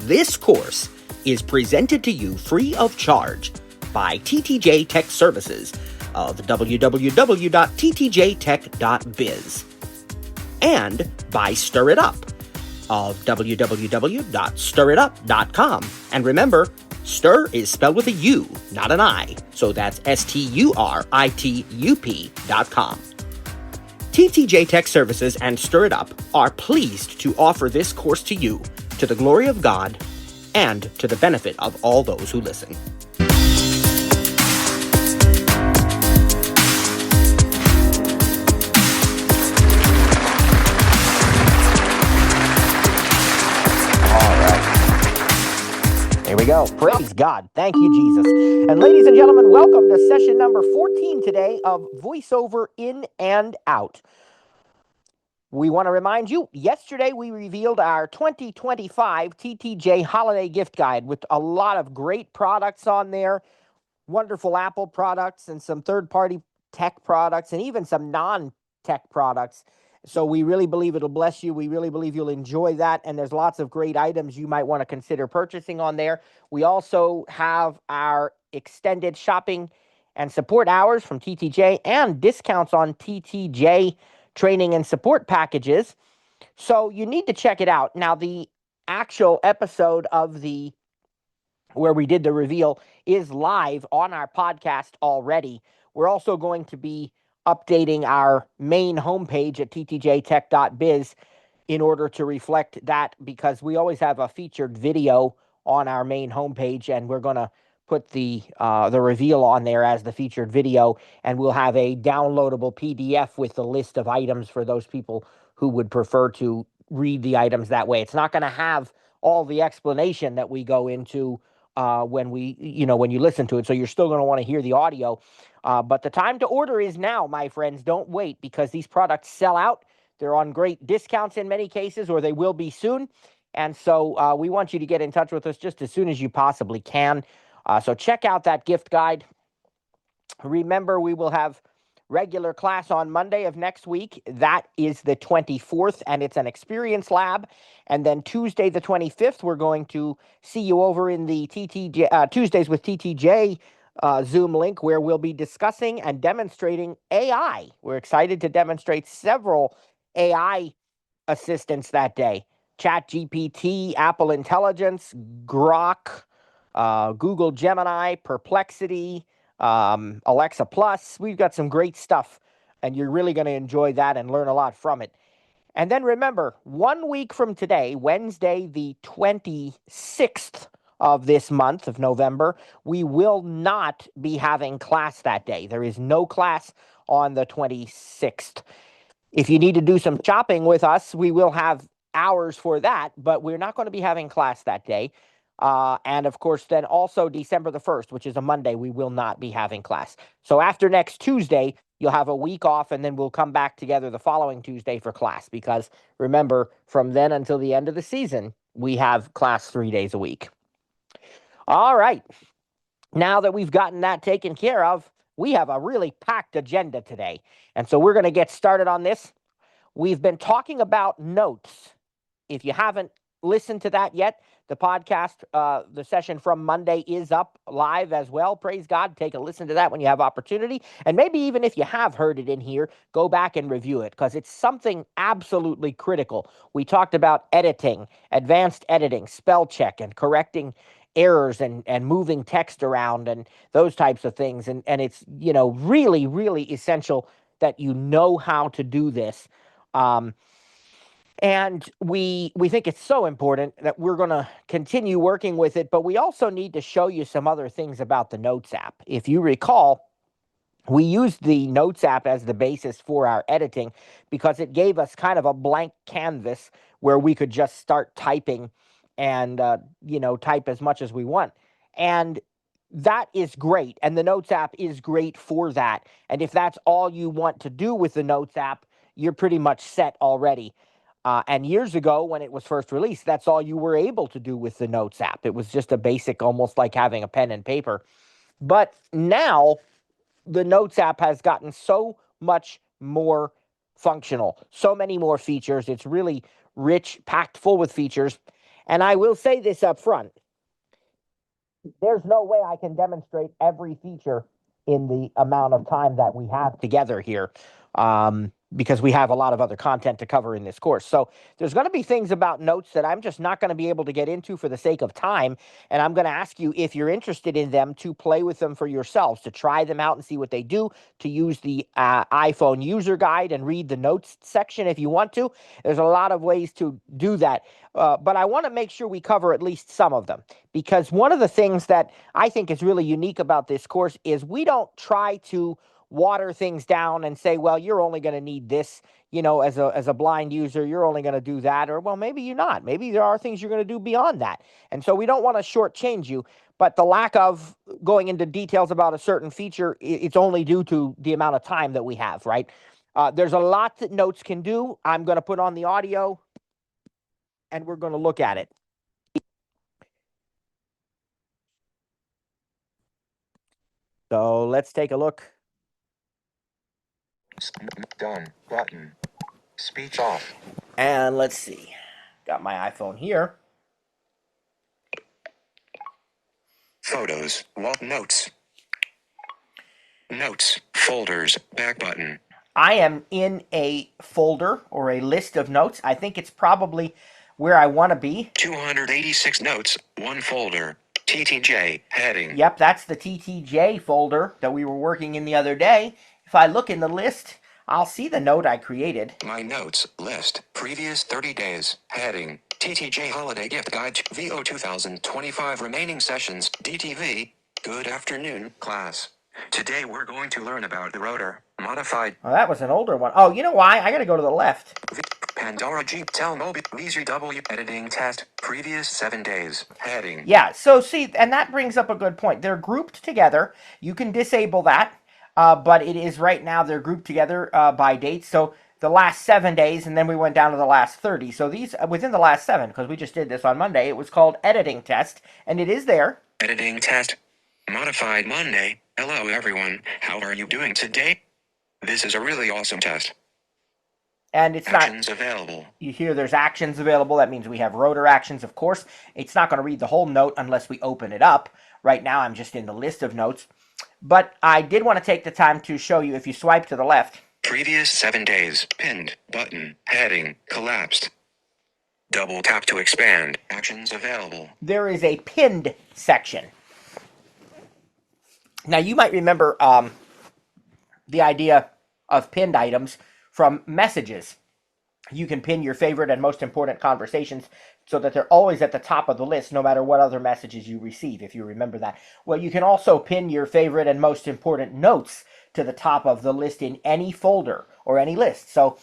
This course is presented to you free of charge by TTJ Tech Services of www.ttjtech.biz and by Stir It Up of www.stiritup.com. And remember, stir is spelled with a U, not an I, so that's STURITUP.com. TTJ Tech Services and Stir It Up are pleased to offer this course to you to the glory of God and to the benefit of all those who listen. Here we go. Praise God. Thank you, Jesus. And ladies and gentlemen, welcome to session number 14 today of Voiceover In and Out. We want to remind you, yesterday we revealed our 2025 TTJ Holiday Gift Guide with a lot of great products on there, wonderful Apple products and some third-party tech products and even some non-tech products. So we really believe it'll bless you. We really believe you'll enjoy that. And there's lots of great items you might want to consider purchasing on there. We also have our extended shopping and support hours from TTJ and discounts on TTJ training and support packages. So you need to check it out. Now, the actual episode of where we did the reveal is live on our podcast already. We're also going to be updating our main homepage at ttjtech.biz in order to reflect that, because we always have a featured video on our main homepage, and we're going to put the reveal on there as the featured video, and we'll have a downloadable PDF with the list of items for those people who would prefer to read the items that way. It's not going to have all the explanation that we go into when you listen to it. So you're still going to want to hear the audio. But the time to order is now, my friends. Don't wait, because these products sell out. They're on great discounts in many cases, or they will be soon. And so we want you to get in touch with us just as soon as you possibly can. So check out that gift guide. Remember, we will have regular class on Monday of next week. That is the 24th, and it's an experience lab. And then Tuesday, the 25th, we're going to see you over in the TTJ Tuesdays with TTJ Zoom link, where we'll be discussing and demonstrating AI. We're excited to demonstrate several AI assistants that day. ChatGPT, Apple Intelligence, Grok, Google Gemini, Perplexity, Alexa Plus. We've got some great stuff, and you're really going to enjoy that and learn a lot from it. And then remember, 1 week from today, Wednesday, the 26th of this month of November, we will not be having class that day. There is no class on the 26th. If you need to do some shopping with us, we will have hours for that, but we're not going to be having class that day. And of course, then also December the 1st, which is a Monday, we will not be having class. So after next Tuesday, you'll have a week off, and then we'll come back together the following Tuesday for class. Because remember, from then until the end of the season, we have class 3 days a week. All right. Now that we've gotten that taken care of, we have a really packed agenda today. And so we're going to get started on this. We've been talking about notes. If you haven't listened to that yet, the podcast, the session from Monday is up live as well. Praise God. Take a listen to that when you have opportunity. And maybe even if you have heard it in here, go back and review it, because it's something absolutely critical. We talked about editing, advanced editing, spell check, and correcting errors and moving text around and those types of things. And it's, really, really essential that you know how to do this. And we think it's so important that we're going to continue working with it, but we also need to show you some other things about the Notes app. If you recall, we used the Notes app as the basis for our editing because it gave us kind of a blank canvas where we could just start typing and, type as much as we want. And that is great. And the Notes app is great for that. And if that's all you want to do with the Notes app, you're pretty much set already. And years ago, when it was first released, that's all you were able to do with the Notes app. It was just a basic, almost like having a pen and paper. But now, the Notes app has gotten so much more functional, so many more features. It's really rich, packed full with features. And I will say this up front. There's no way I can demonstrate every feature in the amount of time that we have together here, because we have a lot of other content to cover in this course. So there's going to be things about notes that I'm just not going to be able to get into for the sake of time. And I'm going to ask you, if you're interested in them, to play with them for yourselves, to try them out and see what they do, to use the iPhone user guide and read the notes section if you want to. There's a lot of ways to do that. But I want to make sure we cover at least some of them, because one of the things that I think is really unique about this course is we don't try to water things down and say, well, you're only going to need this, as a blind user, you're only going to do that, or well, maybe you're not. Maybe there are things you're going to do beyond that. And so we don't want to shortchange you, but the lack of going into details about a certain feature, it's only due to the amount of time that we have, right? There's a lot that notes can do. I'm going to put on the audio and we're going to look at it. So let's take a look. Done button. Speech off. And let's see. Got my iPhone here. Photos. Walk notes. Notes. Folders. Back button. I am in a folder or a list of notes. I think it's probably where I want to be. 286 notes. One folder. TTJ. Heading. Yep, that's the TTJ folder that we were working in the other day. If I look in the list, I'll see the note I created. My notes. List. Previous 30 days. Heading. TTJ Holiday Gift Guide to VO 2025 Remaining Sessions. DTV. Good afternoon, class. Today we're going to learn about the rotor. Modified. Oh, that was an older one. Oh, you know why? I got to go to the left. Pandora Jeep Telmobi VZW editing test. Previous 7 days. Heading. Yeah, so see, and that brings up a good point. They're grouped together. You can disable that, but it is right now they're grouped together by date. So the last 7 days, and then we went down to the last 30. So these, within the last 7, because we just did this on Monday, it was called editing test, and it is there. Editing test. Modified Monday. Hello everyone, how are you doing today? This is a really awesome test. And it's actions not available. You hear there's actions available. That means we have rotor actions, of course. It's not going to read the whole note unless we open it up. Right now I'm just in the list of notes. But I did want to take the time to show you, if you swipe to the left. Previous 7 days. Pinned. Button. Heading. Collapsed. Double tap to expand. Actions available. There is a pinned section. Now you might remember the idea of pinned items from messages. You can pin your favorite and most important conversations so that they're always at the top of the list, no matter what other messages you receive, if you remember that. Well, you can also pin your favorite and most important notes to the top of the list in any folder or any list. So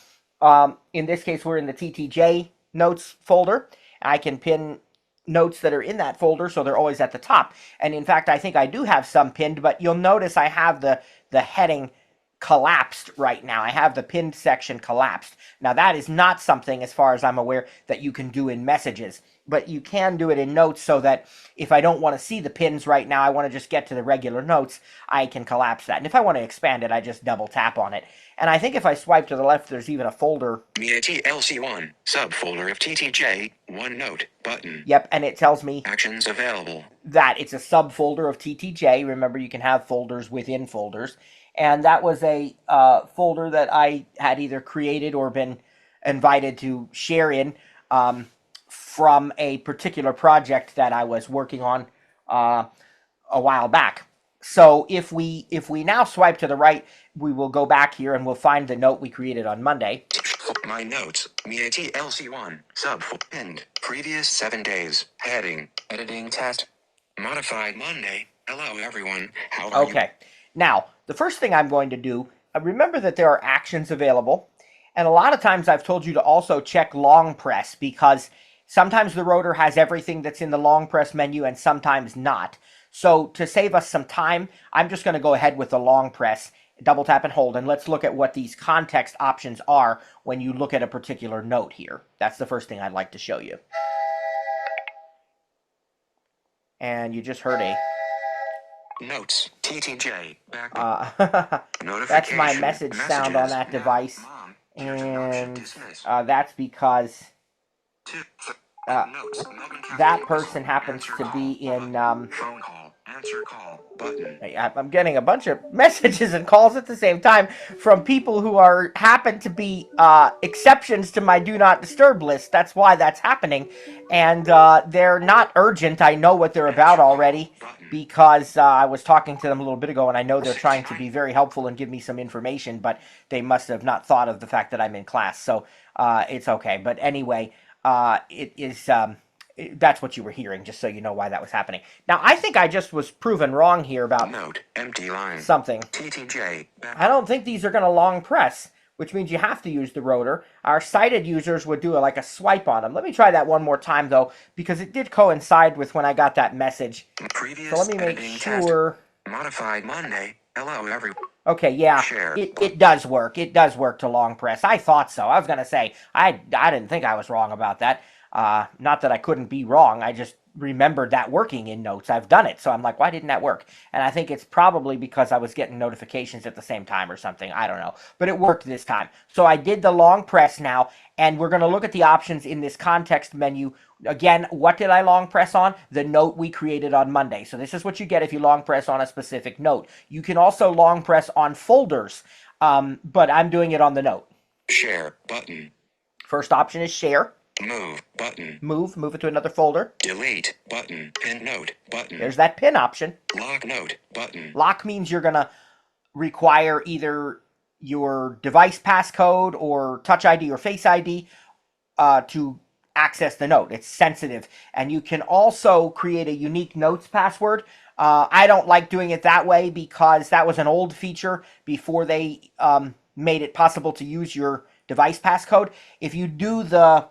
in this case, we're in the TTJ notes folder. I can pin notes that are in that folder so they're always at the top. And in fact, I think I do have some pinned, but you'll notice I have the heading collapsed right now. I have the pinned section collapsed. Now that is not something, as far as I'm aware, that you can do in messages, but you can do it in notes, so that if I don't want to see the pins right now, I want to just get to the regular notes, I can collapse that. And if I want to expand it, I just double tap on it. And I think if I swipe to the left, there's even a folder. TLC1, subfolder of TTJ, one note, button. Yep, and it tells me actions available. That it's a subfolder of TTJ. Remember, you can have folders within folders. And that was a folder that I had either created or been invited to share in from a particular project that I was working on a while back. So if we now swipe to the right, we will go back here and we'll find the note we created on Monday. My notes, TLC1, sub pinned, previous 7 days, heading, editing test, modified Monday. Hello everyone, how are you? Okay. Now, the first thing I'm going to do, remember that there are actions available, and a lot of times I've told you to also check long press, because sometimes the rotor has everything that's in the long press menu and sometimes not. So to save us some time, I'm just going to go ahead with the long press, double tap and hold, and let's look at what these context options are when you look at a particular note here. That's the first thing I'd like to show you. And you just heard a notes, TTJ, back that's my message sound on that device. And that's because that person happens to be in phone call, answer call, button. I'm getting a bunch of messages and calls at the same time from people who happen to be exceptions to my do not disturb list. That's why that's happening, and they're not urgent. I know what they're about already because I was talking to them a little bit ago, and I know they're trying to be very helpful and give me some information, but they must have not thought of the fact that I'm in class, so it's okay. But anyway, it is. That's what you were hearing, just so you know why that was happening. Now, I think I just was proven wrong here about Note, empty line. something. TTJ. I don't think these are going to long press, which means you have to use the rotor. Our sighted users would do like a swipe on them. Let me try that one more time, though, because it did coincide with when I got that message. Previous So let me make sure. Modified Monday. Hello, everyone. Okay, yeah, it does work. It does work to long press. I thought so. I was going to say, I didn't think I was wrong about that. Not that I couldn't be wrong. I just remembered that working in Notes. I've done it. So I'm like, why didn't that work? And I think it's probably because I was getting notifications at the same time or something. I don't know. But it worked this time. So I did the long press now. And we're going to look at the options in this context menu. Again, what did I long press on? The note we created on Monday. So this is what you get if you long press on a specific note. You can also long press on folders. But I'm doing it on the note. Share button. First option is share. Move button. Move it to another folder. Delete button. Pin note button. There's that pin option. Lock note button. Lock means you're going to require either your device passcode or Touch ID or Face ID to access the note. It's sensitive. And you can also create a unique notes password. I don't like doing it that way because that was an old feature before they made it possible to use your device passcode. If you do the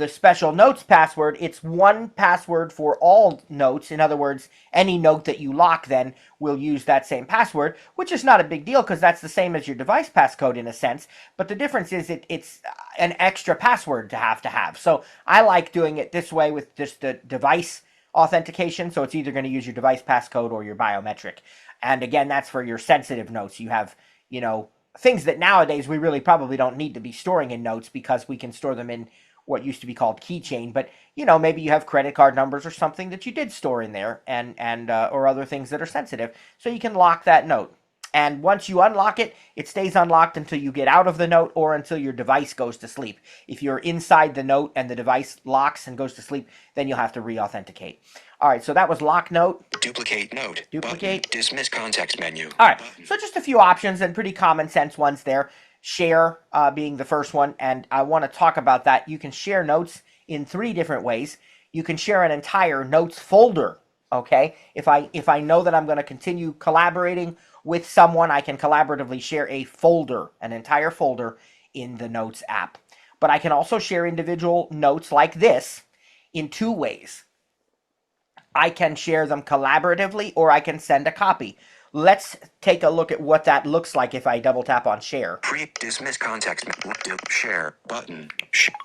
special notes password, it's one password for all notes. In other words, any note that you lock then will use that same password, which is not a big deal because that's the same as your device passcode in a sense. But the difference is it's an extra password to have. So I like doing it this way with just the device authentication. So it's either going to use your device passcode or your biometric. And again, that's for your sensitive notes. You have, things that nowadays we really probably don't need to be storing in notes because we can store them in what used to be called keychain, but maybe you have credit card numbers or something that you did store in there, and or other things that are sensitive, so you can lock that note. And once you unlock it, it stays unlocked until you get out of the note or until your device goes to sleep. If you're inside the note and the device locks and goes to sleep, then you'll have to re-authenticate. All right, so that was lock note. Duplicate note. Duplicate. Button. Dismiss context menu. All right, so just a few options and pretty common sense ones there. Share being the first one, and I want to talk about that. You can share notes in 3 different ways. You can share an entire notes folder, okay? If I know that I'm going to continue collaborating with someone, I can collaboratively share a folder, an entire folder in the Notes app. But I can also share individual notes like this in 2 ways. I can share them collaboratively, or I can send a copy. Let's take a look at what that looks like if I double tap on share. Dismiss context. Share button.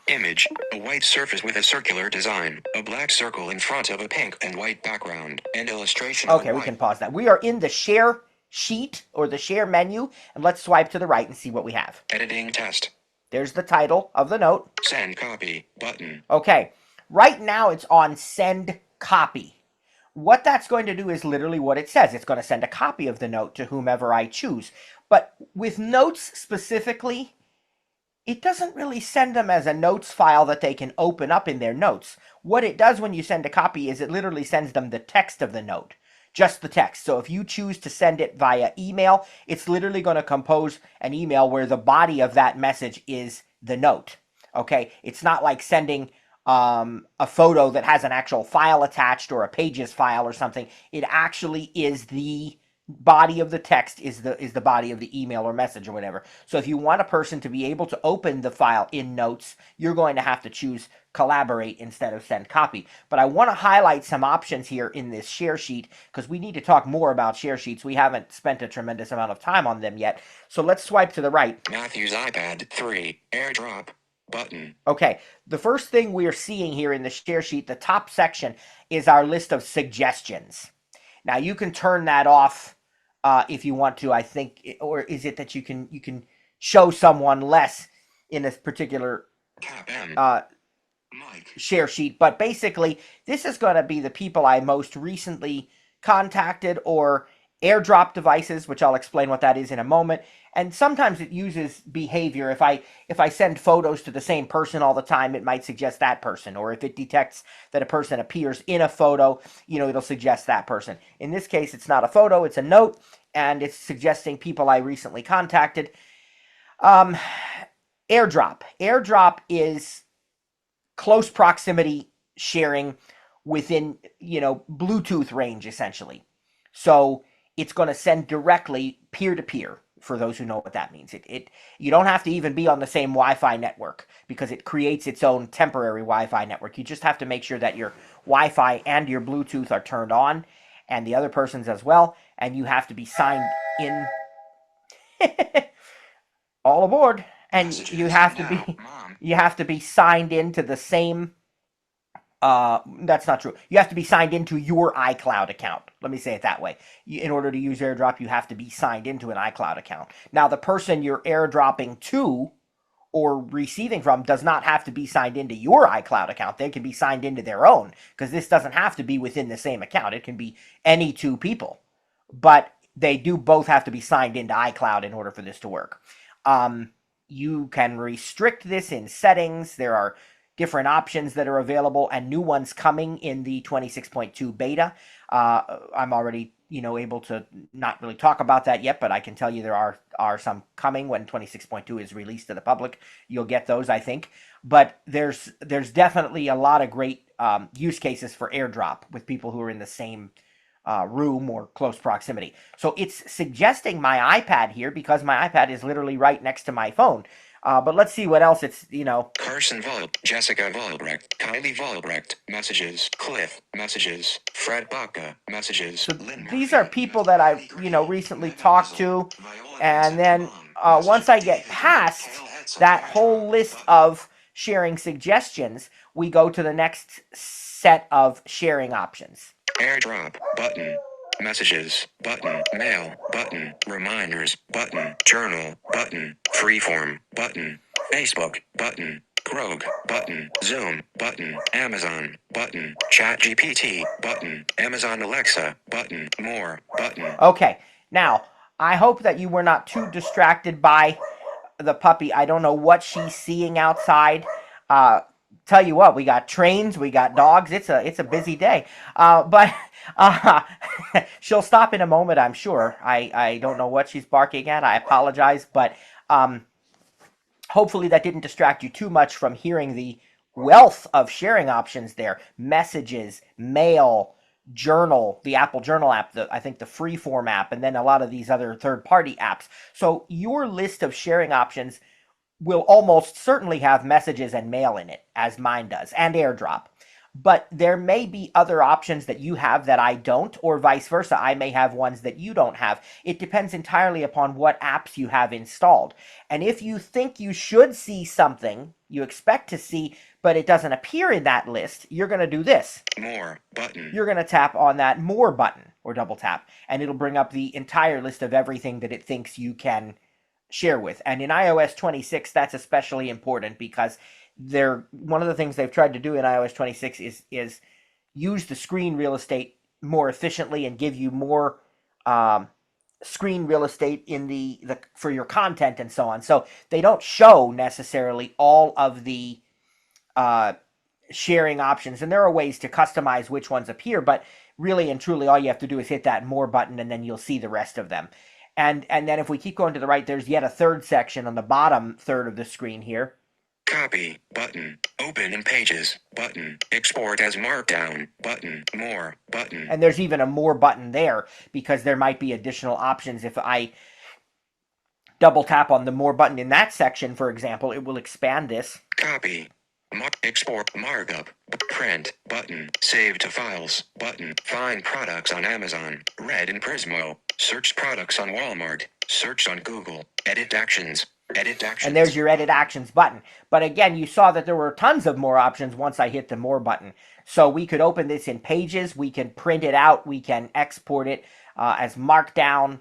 Image. A white surface with a circular design. A black circle in front of a pink and white background. And illustration. Okay, we can pause that. We are in the share sheet or the share menu, and let's swipe to the right and see what we have. Editing test. There's the title of the note. Send copy button. Okay, right now it's on send copy. What that's going to do is literally what it says. It's going to send a copy of the note to whomever I choose. But with notes specifically, it doesn't really send them as a notes file that they can open up in their notes. What it does when you send a copy is it literally sends them the text of the note. Just the text. So if you choose to send it via email, it's literally going to compose an email where the body of that message is the note. Okay? It's not like sending a photo that has an actual file attached or a pages file or something. It actually is the body of the text is the body of the email or message or whatever. So if you want a person to be able to open the file in Notes, you're going to have to choose collaborate instead of send copy. But I want to highlight some options here in this share sheet because we need to talk more about share sheets. We haven't spent a tremendous amount of time on them yet. So let's swipe to the right. Matthew's iPad 3 AirDrop button. Okay, the first thing we are seeing here in the share sheet, the top section, is our list of suggestions. Now you can turn that off if you want to, I think, or is it that you can show someone less in a particular share sheet, but basically this is going to be the people I most recently contacted or airdrop devices, which I'll explain what that is in a moment. And sometimes it uses behavior. If I send photos to the same person all the time, it might suggest that person, or if it detects that a person appears in a photo, it'll suggest that person. In this case, it's not a photo, it's a note, and it's suggesting people I recently contacted. Airdrop is close proximity sharing within, Bluetooth range, essentially. So it's going to send directly peer to peer. For those who know what that means, you don't have to even be on the same Wi-Fi network, because it creates its own temporary Wi-Fi network. You just have to make sure that your Wi-Fi and your Bluetooth are turned on, and the other person's as well, and you have to be signed in. All aboard. And you have to be signed into the same. That's not true. You have to be signed into your iCloud account. Let me say it that way. In order to use AirDrop, you have to be signed into an iCloud account. Now, the person you're airdropping to or receiving from does not have to be signed into your iCloud account. They can be signed into their own, because this doesn't have to be within the same account. It can be any two people. But they do both have to be signed into iCloud in order for this to work. You can restrict this in settings. There are different options that are available, and new ones coming in the 26.2 beta. I'm already, able to not really talk about that yet, but I can tell you there are some coming when 26.2 is released to the public. You'll get those, I think. But there's definitely a lot of great use cases for AirDrop with people who are in the same room or close proximity. So it's suggesting my iPad here, because my iPad is literally right next to my phone. But let's see what else it's, Carson Jessica Volbrecht, Kylie Volbrecht, messages, Cliff, messages, Fred Baca, messages. So these are people that I've, recently talked to. And then once I get past that whole list of sharing suggestions, we go to the next set of sharing options. AirDrop button. Messages button. Mail button. Reminders button. Journal button. Freeform button. Facebook button. Rogue button. Zoom button. Amazon button. ChatGPT button. Amazon Alexa button. More button. Okay, now I hope that you were not too distracted by the puppy. I don't know what she's seeing outside. Tell you what, we got trains, we got dogs. It's a busy day. But she'll stop in a moment, I'm sure. I don't know what she's barking at. I apologize, but hopefully that didn't distract you too much from hearing the wealth of sharing options there. Messages, mail, journal, the Apple Journal app, I think the Freeform app, and then a lot of these other third-party apps. So your list of sharing options will almost certainly have messages and mail in it, as mine does, and AirDrop. But there may be other options that you have that I don't, or vice versa. I may have ones that you don't have. It depends entirely upon what apps you have installed. And if you think you should see something you expect to see, but it doesn't appear in that list, you're going to do this. More button. You're going to tap on that More button, or double tap, and it'll bring up the entire list of everything that it thinks you can share with. And in iOS 26, that's especially important, because one of the things they've tried to do in iOS 26 is use the screen real estate more efficiently and give you more screen real estate in the for your content and so on. So they don't show necessarily all of the sharing options, and there are ways to customize which ones appear, but really and truly all you have to do is hit that More button, and then you'll see the rest of them. And then if we keep going to the right, there's yet a third section on the bottom third of the screen here. Copy button. Open in Pages button. Export as Markdown button. More button. And there's even a More button there, because there might be additional options. If I double tap on the More button in that section, for example, it will expand this. Copy. Export markup. Print button. Save to files button. Find products on Amazon. Read in Prismo. Search products on Walmart. Search on Google. Edit actions. Edit actions. And there's your Edit Actions button. But again, you saw that there were tons of more options once I hit the More button. So we could open this in Pages. We can print it out. We can export it as Markdown.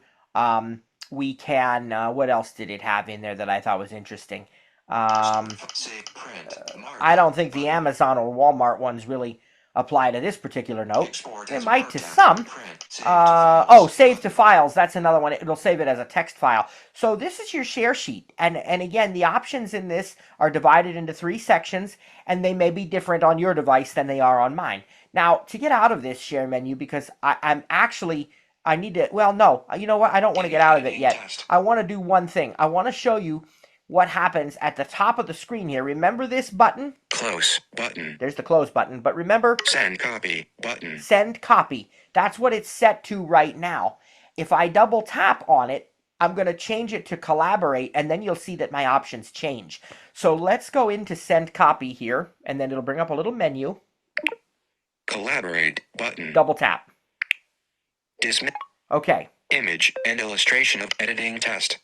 We can, what else did it have in there that I thought was interesting? Save print. I don't think the Amazon or Walmart ones really apply to this particular note. Export They as might to marked some. print. Save to files. Save to files. That's another one. It'll save it as a text file. So this is your share sheet. And again, the options in this are divided into 3 sections, and they may be different on your device than they are on mine. Now, to get out of this share menu, because I need to, well, no, you know what? I don't want to get out of it yet. I want to do one thing. I want to show you what happens at the top of the screen here. Remember this button? Close button. There's the close button. But remember, Send copy button. send copy. That's what it's set to right now. If I double tap on it, I'm going to change it to collaborate, and then you'll see that my options change. So let's go into send copy here, and then it'll bring up a little menu. Collaborate button. Double tap. Dismiss. Okay. Image and illustration of editing test.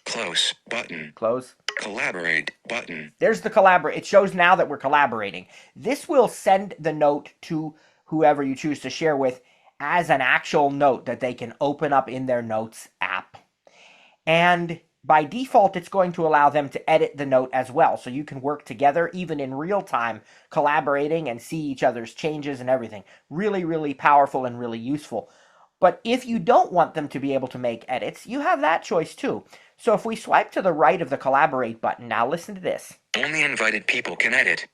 Close button. Close. Collaborate button. There's the collaborate. It shows now that we're collaborating. This will send the note to whoever you choose to share with as an actual note that they can open up in their Notes app. And by default, it's going to allow them to edit the note as well. So you can work together, even in real time, collaborating and see each other's changes and everything. Really, really powerful and really useful. But if you don't want them to be able to make edits, you have that choice too. So if we swipe to the right of the collaborate button, now listen to this. Only invited people can edit.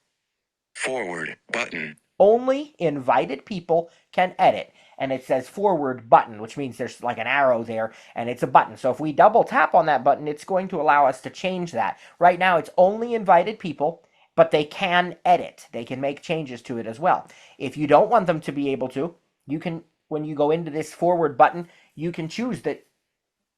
Forward button. Only invited people can edit. And it says forward button, which means there's like an arrow there, and it's a button. So if we double tap on that button, it's going to allow us to change that. Right now, it's only invited people, but they can edit. They can make changes to it as well. If you don't want them to be able to, you can, when you go into this forward button, you can choose that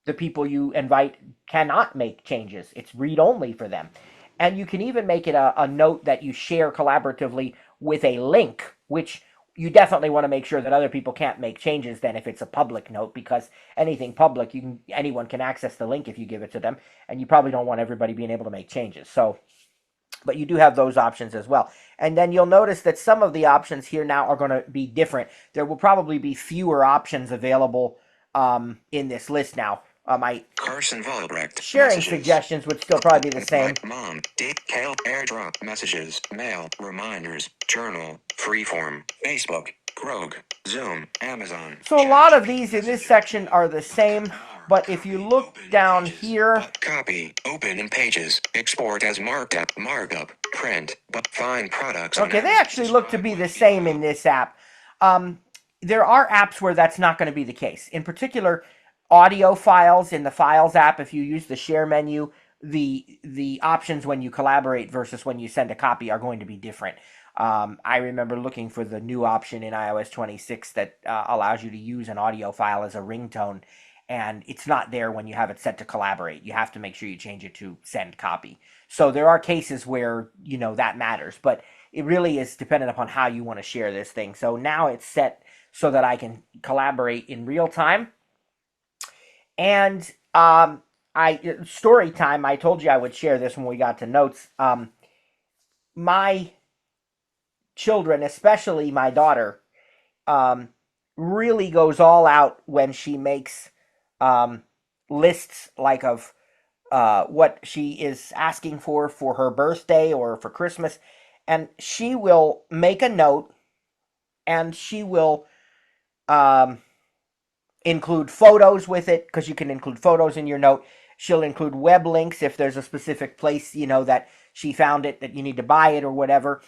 the people you invite cannot make changes. It's read-only for them. And you can even make it a note that you share collaboratively with a link, which you definitely want to make sure that other people can't make changes then if it's a public note, because anything public, anyone can access the link if you give it to them, and you probably don't want everybody being able to make changes. So, but you do have those options as well. And then you'll notice that some of the options here now are going to be different. There will probably be fewer options available in this list now. My Carson Volbrecht. sharing Messages. suggestions would still probably be the same. Mom, date, Kale, airdrop, messages, mail, reminders, journal, freeform, Facebook, Grog, Zoom, Amazon. So a lot of these in this section are the same, but if you look down here, Copy, open in pages, export as markup, print, but find products. okay, they actually look to be the same in this app. There are apps where that's not going to be the case. In particular, audio files in the Files app, if you use the share menu, the options when you collaborate versus when you send a copy are going to be different. I remember looking for the new option in iOS 26 that allows you to use an audio file as a ringtone, and it's not there when you have it set to collaborate. You have to make sure you change it to send copy. So there are cases where, that matters, but it really is dependent upon how you want to share this thing. So now it's set so that I can collaborate in real time. And story time, I told you I would share this when we got to notes. My children, especially my daughter, really goes all out when she makes lists like of what she is asking for her birthday or for Christmas. And she will make a note, and she will include photos with it, because you can include photos in your note. She'll include web links if there's a specific place, that she found it, that you need to buy it or whatever.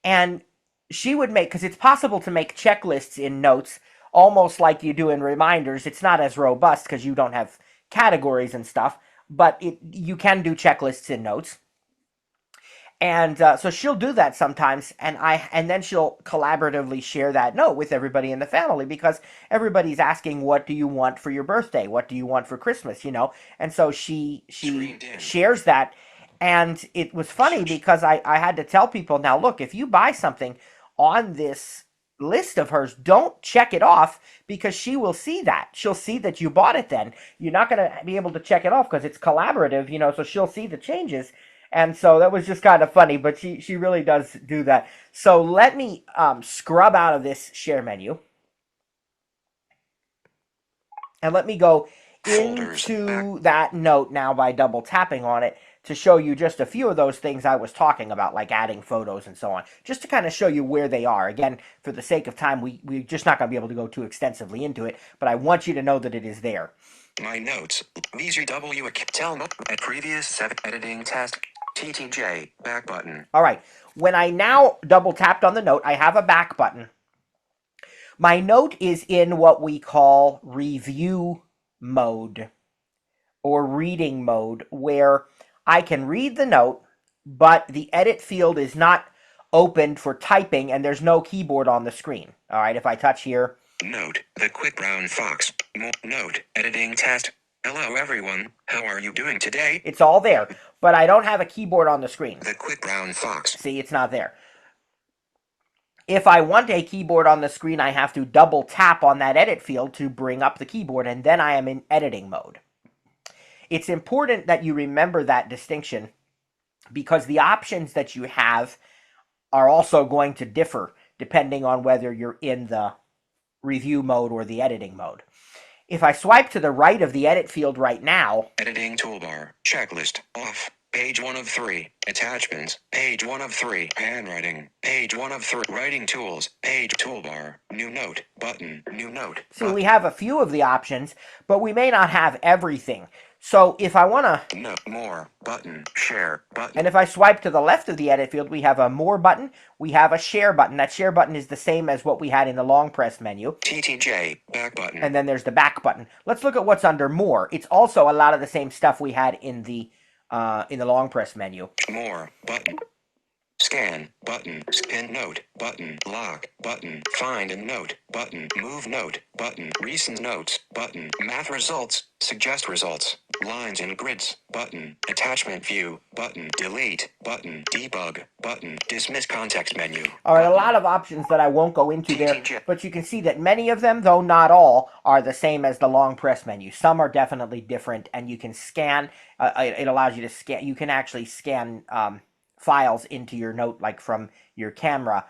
And she would make, because it's possible to make checklists in notes, almost like you do in reminders. It's not as robust because you don't have categories and stuff, but you can do checklists in notes. And so she'll do that sometimes, and then she'll collaboratively share that note with everybody in the family, because everybody's asking, what do you want for your birthday? What do you want for Christmas? And so she shares that. And it was funny because I had to tell people, now look, if you buy something on this list of hers, don't check it off, because she will see that. She'll see that you bought it then. You're not going to be able to check it off because it's collaborative, so she'll see the changes. And so that was just kind of funny, but she really does do that. So let me scrub out of this share menu. And let me go Folders, into that note now by double tapping on it to show you just a few of those things I was talking about, like adding photos and so on, just to kind of show you where they are. Again, for the sake of time, we're just not going to be able to go too extensively into it, but I want you to know that it is there. My notes. VZW tell me at previous 7 editing test. TTJ back button. All right. When I now double tapped on the note, I have a back button. My note is in what we call review mode or reading mode, where I can read the note, but the edit field is not opened for typing and there's no keyboard on the screen. All right, if I touch here. Note, the quick brown fox. Note, editing test. Hello everyone, how are you doing today? It's all there, but I don't have a keyboard on the screen. The quick brown fox. See, it's not there. If I want a keyboard on the screen, I have to double tap on that edit field to bring up the keyboard, and then I am in editing mode. It's important that you remember that distinction because the options that you have are also going to differ depending on whether you're in the review mode or the editing mode. If I swipe to the right of the edit field right now, editing toolbar, checklist, off, page 1 of 3, attachments, page 1 of 3, handwriting, page 1 of 3, writing tools, page toolbar, new note, button, new note. See, we have a few of the options, but we may not have everything. So if I want to... No, more, button, share, button. And if I swipe to the left of the edit field, we have a more button, we have a share button. That share button is the same as what we had in the long press menu. TTJ, back button. And then there's the back button. Let's look at what's under more. It's also a lot of the same stuff we had in the long press menu. More, button. Scan, button, pin note, button, lock, button, find a note, button, move note, button, recent notes, button, math results, suggest results, lines and grids, button, attachment view, button, delete, button, debug, button, dismiss context menu. All right, a lot of options that I won't go into there, but you can see that many of them, though not all, are the same as the long press menu. Some are definitely different, and you can scan, it allows you to scan, you can actually scan files into your note, like from your camera.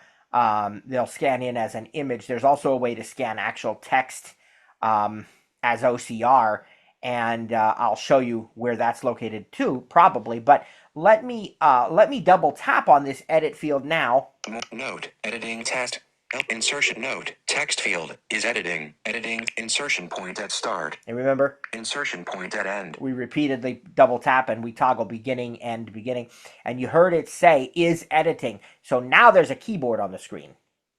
They'll scan in as an image. There's also a way to scan actual text as OCR, and I'll show you where that's located too, probably. But let me double tap on this edit field now. Note, editing test. Insertion note, text field, is editing, insertion point at start. And remember, insertion point at end. We repeatedly double tap and we toggle beginning, end, beginning. And you heard it say, is editing. So now there's a keyboard on the screen.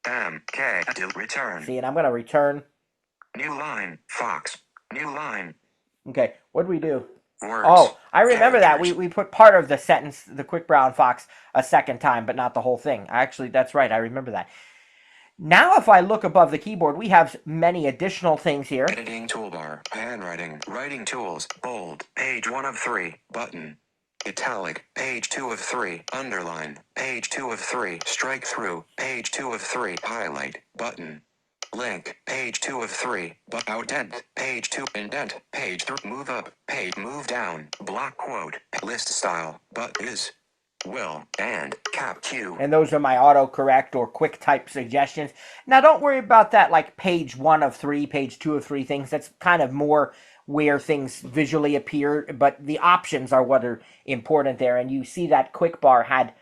Return. See, and I'm going to return. New line, Fox. New line. Okay, what do we do? Words. Oh, I remember characters. that. We put part of the sentence, the quick brown fox, a second time, but not the whole thing. Actually, that's right. I remember that. Now, if I look above the keyboard, we have many additional things here. Editing toolbar, handwriting, writing tools, bold, page 1 of 3, button. Italic, page 2 of 3, underline, page 2 of 3, strike through, page 2 of 3, highlight, button. Link, page 2 of 3, but outdent, page 2, indent, page 3, move up, page, move down, block quote, list style, but is, will, and, cap Q. And those are my autocorrect or quick type suggestions. Now, don't worry about that, like page 1 of 3, page 2 of 3 things. That's kind of more where things visually appear, but the options are what are important there. And you see that quick bar had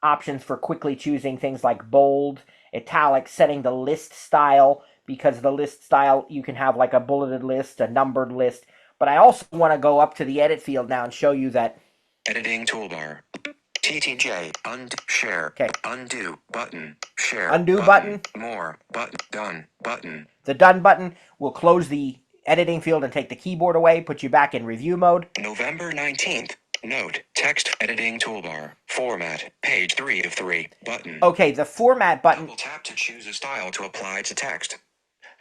options for quickly choosing things like bold, italic, setting the list style, because the list style, you can have like a bulleted list, a numbered list. But I also want to go up to the edit field now and show you that. Editing toolbar. TTJ, undo, share, okay. Undo, button, share, undo button, more, button, done, button. The done button will close the editing field and take the keyboard away, put you back in review mode. November 19th, note, text, editing toolbar, format, page 3 of 3, button. Okay, the format button. Double tap to choose a style to apply to text.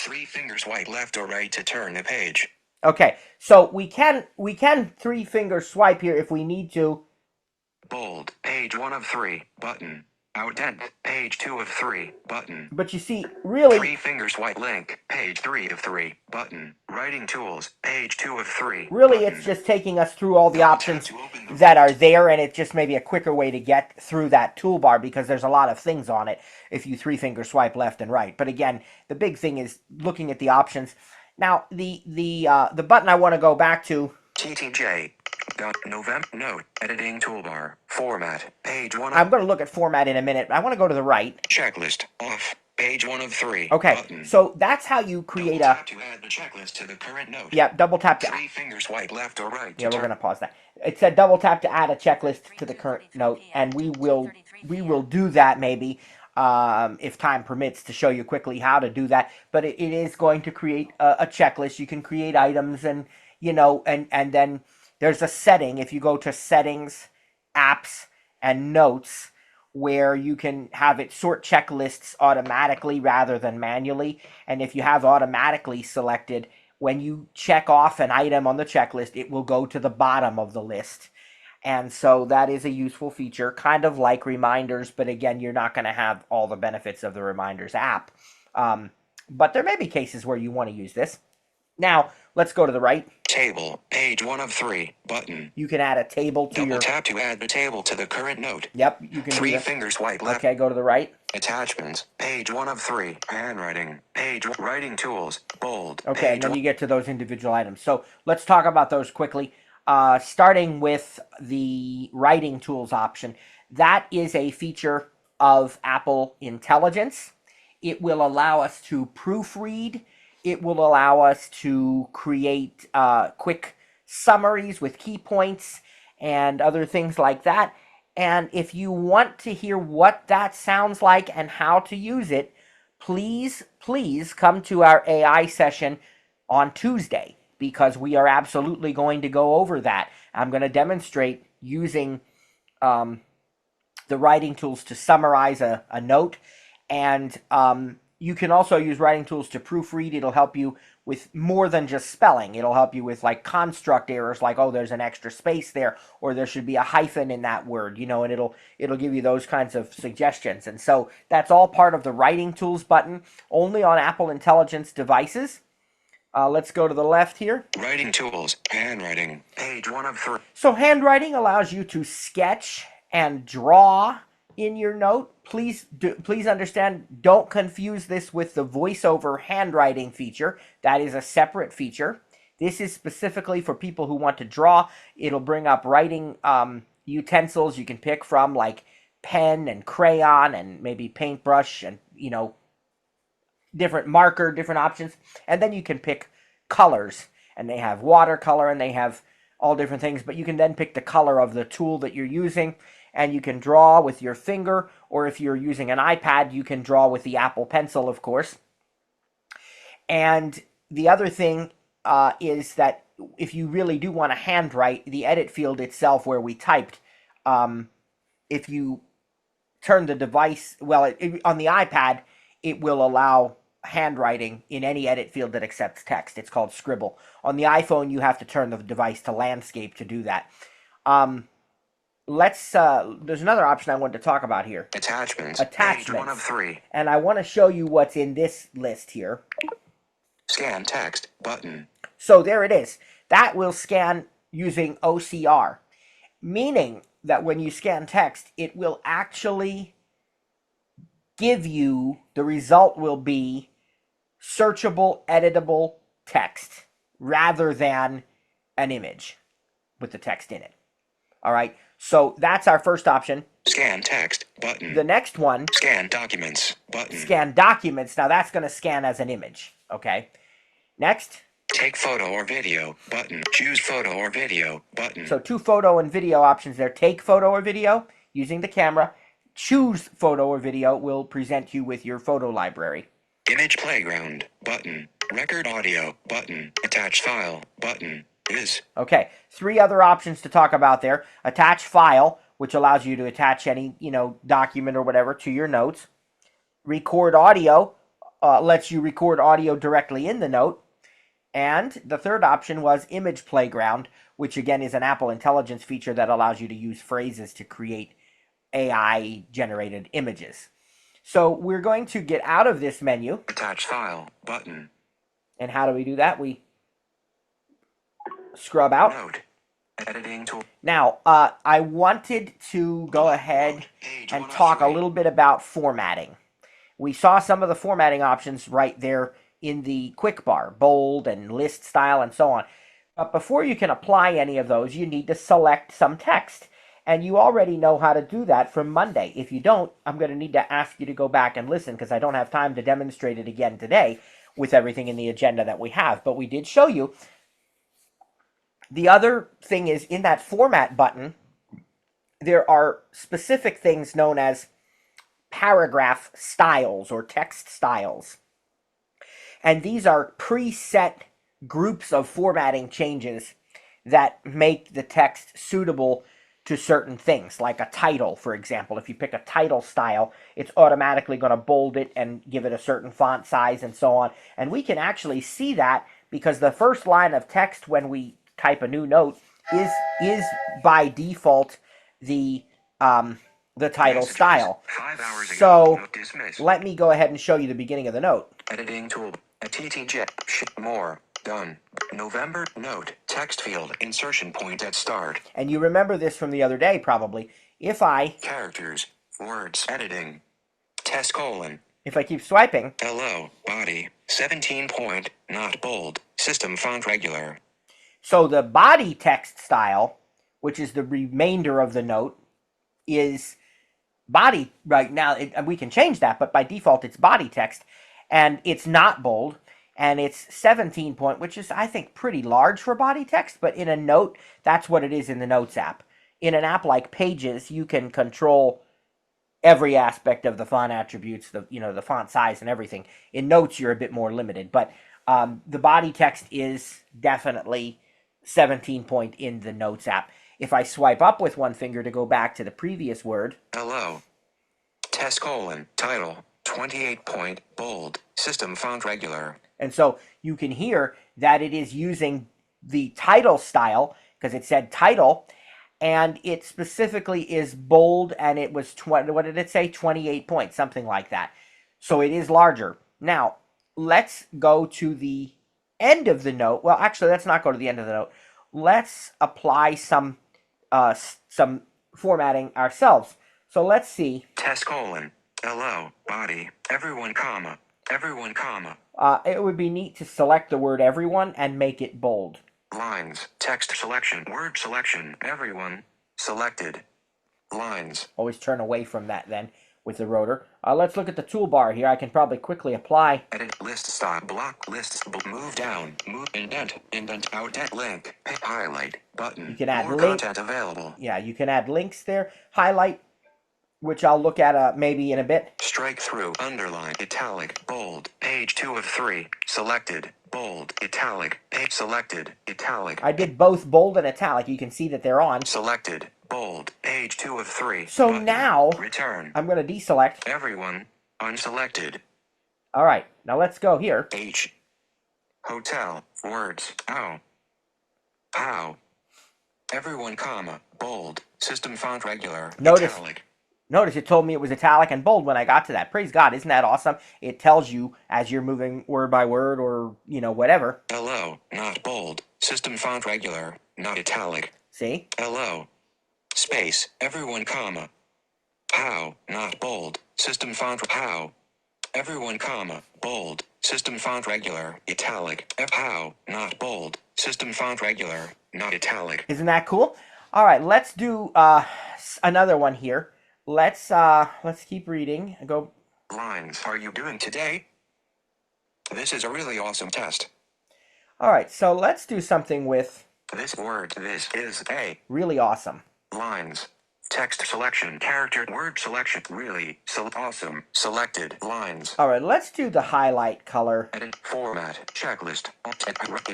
3 fingers swipe left or right to turn the page. Okay, so we can 3-finger swipe here if we need to. Bold, page 1 of 3, button. Outdent, page 2 of 3, button. But you see, really... 3-finger swipe link, page 3 of 3, button. Writing tools, page 2 of 3, Really, button. It's just taking us through all the options that are there, and it's just maybe a quicker way to get through that toolbar because there's a lot of things on it if you 3-finger swipe left and right. But again, the big thing is looking at the options. Now, the button I want to go back to. TTJ. November note. Editing toolbar. Format. Page 1 I'm of going to look at format in a minute. I want to go to the right. checklist. Off. Page 1 of 3. Okay, Button. so that's how you create Double a. tap to add the checklist to the current note. Yeah, double tap to. 3 fingers swipe left or right. Yeah, we're going to pause that. It said double tap to add a checklist to the current note, and we will do that maybe if time permits to show you quickly how to do that. But it is going to create a checklist. You can create items, and and then there's a setting. If you go to settings, apps, and notes, where you can have it sort checklists automatically rather than manually. And if you have automatically selected, when you check off an item on the checklist, it will go to the bottom of the list. And so that is a useful feature, kind of like reminders, but again, you're not going to have all the benefits of the reminders app. But there may be cases where you want to use this. Now, let's go to the right. Table. Page 1 of 3. Button. You can add a table to Double tap to add the table to the current note. Yep, you can 3 do that. fingers swipe left. Okay, go to the right. Attachments. Page 1 of 3. Handwriting. Page writing tools. Bold. Okay, and then you get to those individual items. So let's talk about those quickly. Starting with the writing tools option. That is a feature of Apple Intelligence. It will allow us to proofread. It will allow us to create quick summaries with key points and other things like that. And if you want to hear what that sounds like and how to use it, please come to our AI session on Tuesday, because we are absolutely going to go over that. I'm going to demonstrate using the writing tools to summarize a note, and you can also use writing tools to proofread. It'll help you with more than just spelling. It'll help you with like construct errors, like, oh, there's an extra space there, or there should be a hyphen in that word, and it'll give you those kinds of suggestions. And so that's all part of the writing tools button, only on Apple Intelligence devices. Let's go to the left here. Writing tools. Handwriting. Page 1 of 3. So handwriting allows you to sketch and draw in your note. Please understand, don't confuse this with the VoiceOver handwriting feature. That is a separate feature. This is specifically for people who want to draw. It'll bring up writing utensils you can pick from, like pen and crayon and maybe paintbrush and, different marker, different options. And then you can pick colors, and they have watercolor and they have all different things, but you can then pick the color of the tool that you're using, and you can draw with your finger, or if you're using an iPad, you can draw with the Apple Pencil, of course. And the other thing is that if you really do want to handwrite, the edit field itself where we typed, if you turn the device, on the iPad, it will allow handwriting in any edit field that accepts text. It's called Scribble. On the iPhone, you have to turn the device to landscape to do that. There's another option I wanted to talk about here. Attachments. Page 1 of 3. And I want to show you what's in this list here. Scan text. Button. So there it is. That will scan using OCR, meaning that when you scan text, it will actually give you, the result will be searchable, editable text rather than an image with the text in it. All right, so that's our first option. Scan text. Button. The next one. Scan documents. Button. Scan documents. Now that's going to scan as an image. Okay. Next. Take photo or video. Button. Choose photo or video. Button. So 2 photo and video options there. Take photo or video using the camera. Choose photo or video will present you with your photo library. Image playground. Button. Record audio. Button. Attach file. Button. Is. Okay, 3 other options to talk about there. Attach file, which allows you to attach any, document or whatever to your notes. Record audio, lets you record audio directly in the note. And the third option was image playground, which again is an Apple Intelligence feature that allows you to use phrases to create AI-generated images. So we're going to get out of this menu. Attach file. Button. And how do we do that? We scrub out. Note. Editing tool. Now, I wanted to go ahead and talk a little bit about formatting. We saw some of the formatting options right there in the quick bar, bold and list style and so on. But before you can apply any of those, you need to select some text. And you already know how to do that from Monday. If you don't, I'm going to need to ask you to go back and listen because I don't have time to demonstrate it again today with everything in the agenda that we have. But we did show you. The other thing is in that format button, there are specific things known as paragraph styles or text styles. And these are preset groups of formatting changes that make the text suitable to certain things, like a title, for example. If you pick a title style, it's automatically going to bold it and give it a certain font size and so on. And we can actually see that because the first line of text when we type a new note is by default the title Messages. style. 5 hours ago. So Note dismissed. let me go ahead and show you the beginning of the note. Editing tool. A TTJ. More. Done. November. Note. Text field. Insertion point at start. And you remember this from the other day, probably. If I Characters. Words. Editing. Test : if I keep swiping, Hello. Body. 17 point. Not bold. System font regular. so the body text style, which is the remainder of the note, is body right now. We can change that, but by default it's body text, and it's not bold, and it's 17 point, which is, I think, pretty large for body text, but in a note, that's what it is in the Notes app. In an app like Pages, you can control every aspect of the font attributes, the font size and everything. In Notes, you're a bit more limited, but the body text is definitely 17 point in the Notes app. If I swipe up with one finger to go back to the previous word, Hello. Test : title. 28 point. Bold. System font regular. and so you can hear that it is using the title style because it said title, and it specifically is bold, and it was what did it say? 28 points, something like that. So it is larger. Now, let's go to the end of the note. Well, actually, let's not go to the end of the note. Let's apply some formatting ourselves. So let's see. Test : hello. Body. Everyone, comma. Everyone, comma. It would be neat to select the word everyone and make it bold. Lines. Text selection. Word selection. Everyone. Selected. Lines. Always turn away from that then with the rotor. Let's look at the toolbar here. I can probably quickly apply. Edit list style. Block lists. Move down. Move indent. Indent out. Link. Pick highlight. Button. You can add more link. content available. Yeah, you can add links there. Highlight, which I'll look at maybe in a bit. Strike through. Underline. Italic. Bold. Page 2 of 3. Selected. Bold. Italic. Page selected. Italic. I did both bold and italic. You can see that they're on. Selected. Bold. Page 2 of 3. So Button. now Return. I'm going to deselect. Everyone. Unselected. All right, now let's go here. H. Hotel. Words. Ow. How. Everyone, comma. Bold. System font regular. Italic. Notice it told me it was italic and bold when I got to that. Praise God, isn't that awesome? It tells you as you're moving word by word or, whatever. Hello. Not bold. System font regular. Not italic. See? Hello. Space. Everyone, comma. How. Not bold. System font. How. Everyone, comma. Bold. System font regular. Italic. How. Not bold. System font regular. Not italic. Isn't that cool? All right, let's do another one here. Let's keep reading. Go. Lines. Are you doing today? This is a really awesome test. All right, so let's do something with this word. This is a really awesome. Lines. Text selection. Character. Word selection. Really. Awesome. Selected. Lines. All right, let's do the highlight color. Edit. Format. Checklist.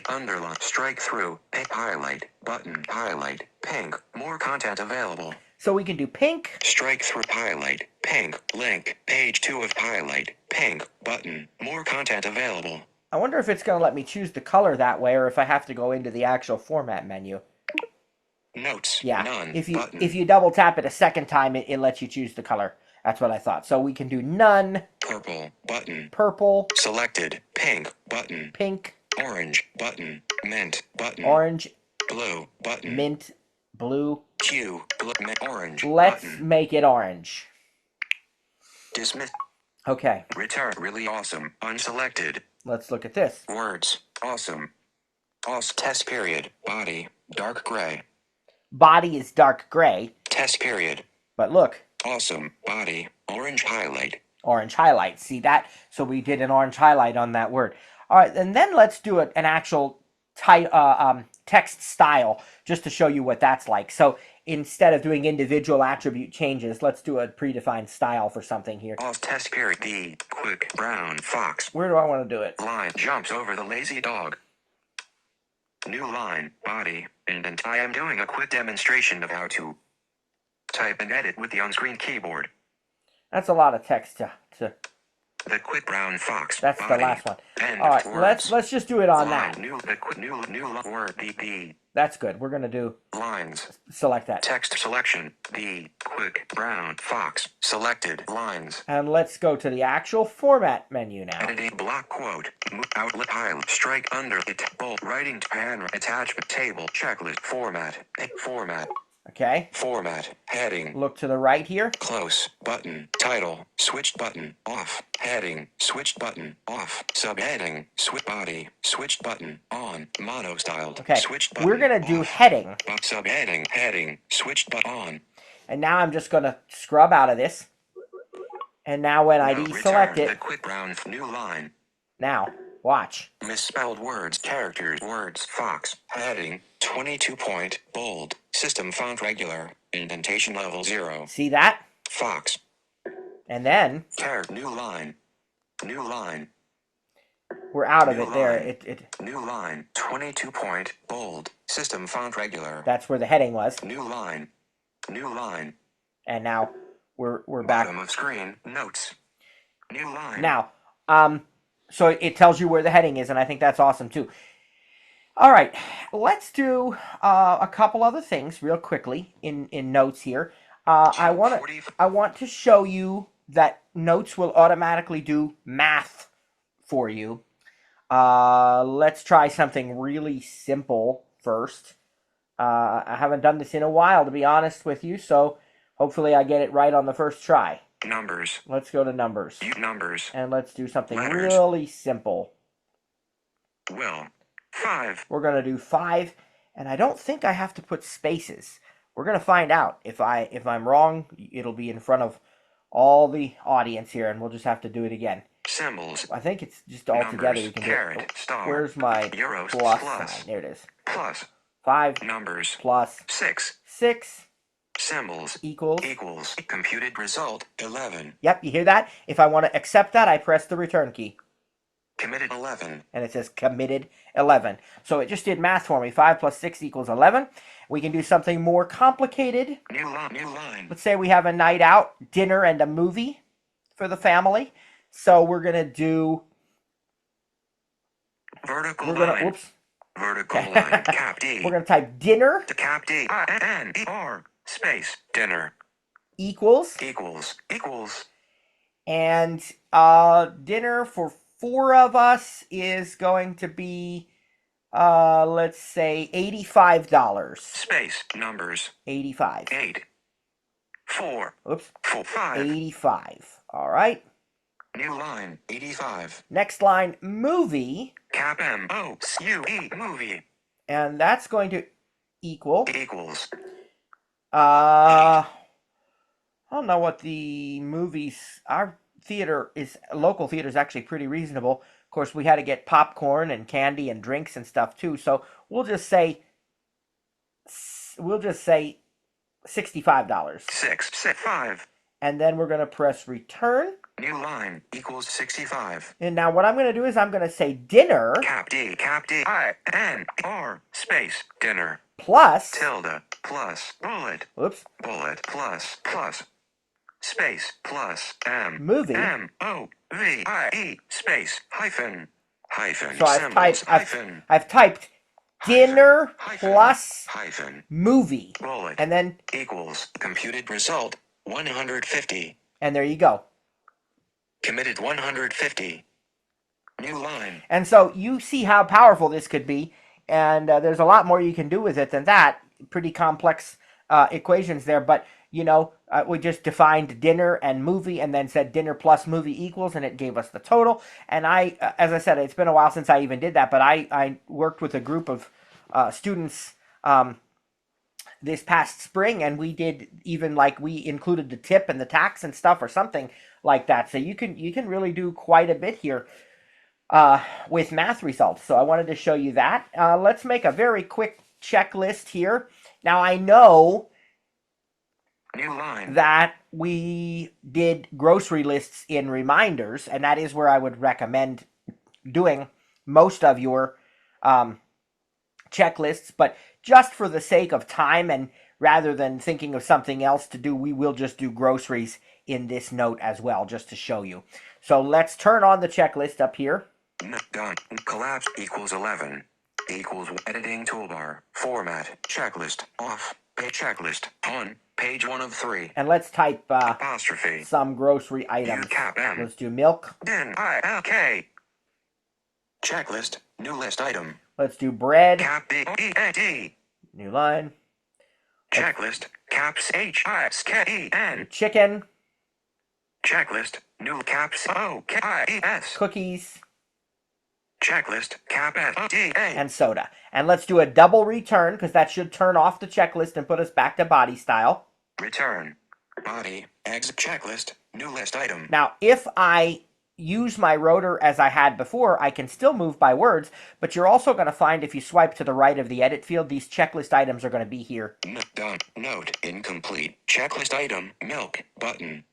Underline. Strike through. Pick highlight. Button. Highlight. Pink. More content available. So we can do pink. Strike through. Highlight. Pink. Link. Page 2 of highlight. Pink. Button. More content available. I wonder if it's going to let me choose the color that way or if I have to go into the actual format menu. Notes. Yeah. None. If you double tap it a second time, it lets you choose the color. That's what I thought. So we can do none. Purple. Button. Purple. Selected. Pink. Button. Pink. Orange. Button. Mint. Button. Orange. Blue. Button. Mint. Blue. Q. Blue. Orange. Let's Button. make it orange. Dismiss. Okay. Return. Really awesome. Unselected. Let's look at this. Words. Awesome. Awesome. Test period. Body. Dark gray. Body is dark gray. Test period. But look. Awesome. Body. Orange highlight. Orange highlight. See that? So we did an orange highlight on that word. All right, and then let's do an actual text style just to show you what that's like. So instead of doing individual attribute changes, let's do a predefined style for something here. Off test period. The quick brown fox. Where do I want to do it? Line jumps over the lazy dog. New line, body, and I am doing a quick demonstration of how to type and edit with the on-screen keyboard. That's a lot of text to The quick brown fox. That's body, the last one. End All right, words. let's just do it on Line, that. New word. The That's good. We're gonna do lines. select that. Text selection. The quick brown fox. Selected lines. And let's go to the actual format menu now. Editing block quote. Outlet highlight. Strike under it. Bold. Writing pen. Attachment table. Checklist. Format. Format. Okay. Format. Heading. Look to the right here. Close. Button. Title. Switched button. Off. Heading. Switched button. Off. Subheading. Switch body. Switched button. On. Mono styled. Okay. Switched button. We're gonna do off. heading. Subheading. Heading. Switched button. On. And now I'm just gonna scrub out of this. And now when I deselect The it, quick brown new line. now watch. Misspelled words, characters, words, fox, heading, 22 point, bold, system font regular, indentation level 0. See that? Fox, And then character, new line, we're out of New it there. line. New line, 22 point, bold, system font regular, That's where the heading was. new line, And now we're back. bottom of screen, notes, new line. Now, so it tells you where the heading is, and I think that's awesome too. All right, let's do a couple other things real quickly in notes here. I want to show you that notes will automatically do math for you. Let's try something really simple first. I haven't done this in a while, to be honest with you, so hopefully I get it right on the first try. Numbers. Let's go to numbers. Numbers. And let's do something Letters. really simple. Will. 5. We're going to do 5, and I don't think I have to put spaces. We're going to find out. If I'm wrong, it'll be in front of all the audience here, and we'll just have to do it again. Symbols. I think it's just all together we can Caret, do it. star, Where's my euros, plus plus. sign? There it is. Plus. 5 Numbers. plus 6. 6 Symbols. equals. Computed result. 11. Yep, you hear that? If I want to accept that, I press the return key. Committed 11. And it says committed 11. So it just did math for me. 5 plus 6 equals 11. We can do something more complicated. New line. Let's say we have a night out, dinner and a movie for the family. So we're going to do... Vertical line. Vertical line. Cap D. We're going to type dinner. To cap D. I-N-E-R. Space. Dinner. Equals. And dinner for 4 of us is going to be, let's say, $85. Space. Numbers. 85. 8. 4. Oops. 5. 85. All right. New line. 85. Next line, movie. Cap M-O-U-E. Movie. And that's going to equal. Equals. I don't know what the movies. Our local theater is actually pretty reasonable. Of course, we had to get popcorn and candy and drinks and stuff too. So we'll just say $65. 5. And then we're going to press return. New line equals 65. And now what I'm going to do is I'm going to say dinner. Cap D. I-N-R. Space. Dinner. Plus. Tilde. Plus. Bullet. Oops. Bullet. Plus. Space. Plus. M. Movie. M-O-V-I-E. Space. Hyphen. So I've typed dinner plus movie. Bullet. And then Equals. Computed result. 150. And there you go. Committed 150. New line. And so you see how powerful this could be. And there's a lot more you can do with it than that. Pretty complex equations there, but we just defined dinner and movie and then said dinner plus movie equals, and it gave us the total. And as I said, it's been a while since I even did that, but I worked with a group of students this past spring, and we did even like we included the tip and the tax and stuff or something like that. So you can really do quite a bit here with math results. So I wanted to show you that. Let's make a very quick checklist here. Now I know New line. that we did grocery lists in reminders, and that is where I would recommend doing most of your checklists. But just for the sake of time and rather than thinking of something else to do, we will just do groceries in this note as well, just to show you. So let's turn on the checklist up here. Done. Collapse equals 11. Equals editing toolbar. Format. Checklist. Off. Page checklist. On. Page 1 of 3. And let's type Apostrophe. some grocery items. Cap M. Let's do milk. Then I-L-K. Checklist. New list item. Let's do bread. Cap B-E-A-D. New line. Checklist. Caps H-I-S-K-E-N. Chicken. Checklist. New caps O-K-I-E-S. Cookies. Checklist. Cap S-O-D-A. And soda. And let's do a double return, because that should turn off the checklist and put us back to body style. Return. Body. Exit checklist. New list item. Now, if I use my rotor as I had before, I can still move by words, but you're also going to find if you swipe to the right of the edit field, these checklist items are going to be here. Done. Note. Incomplete. Checklist item. Milk. Button.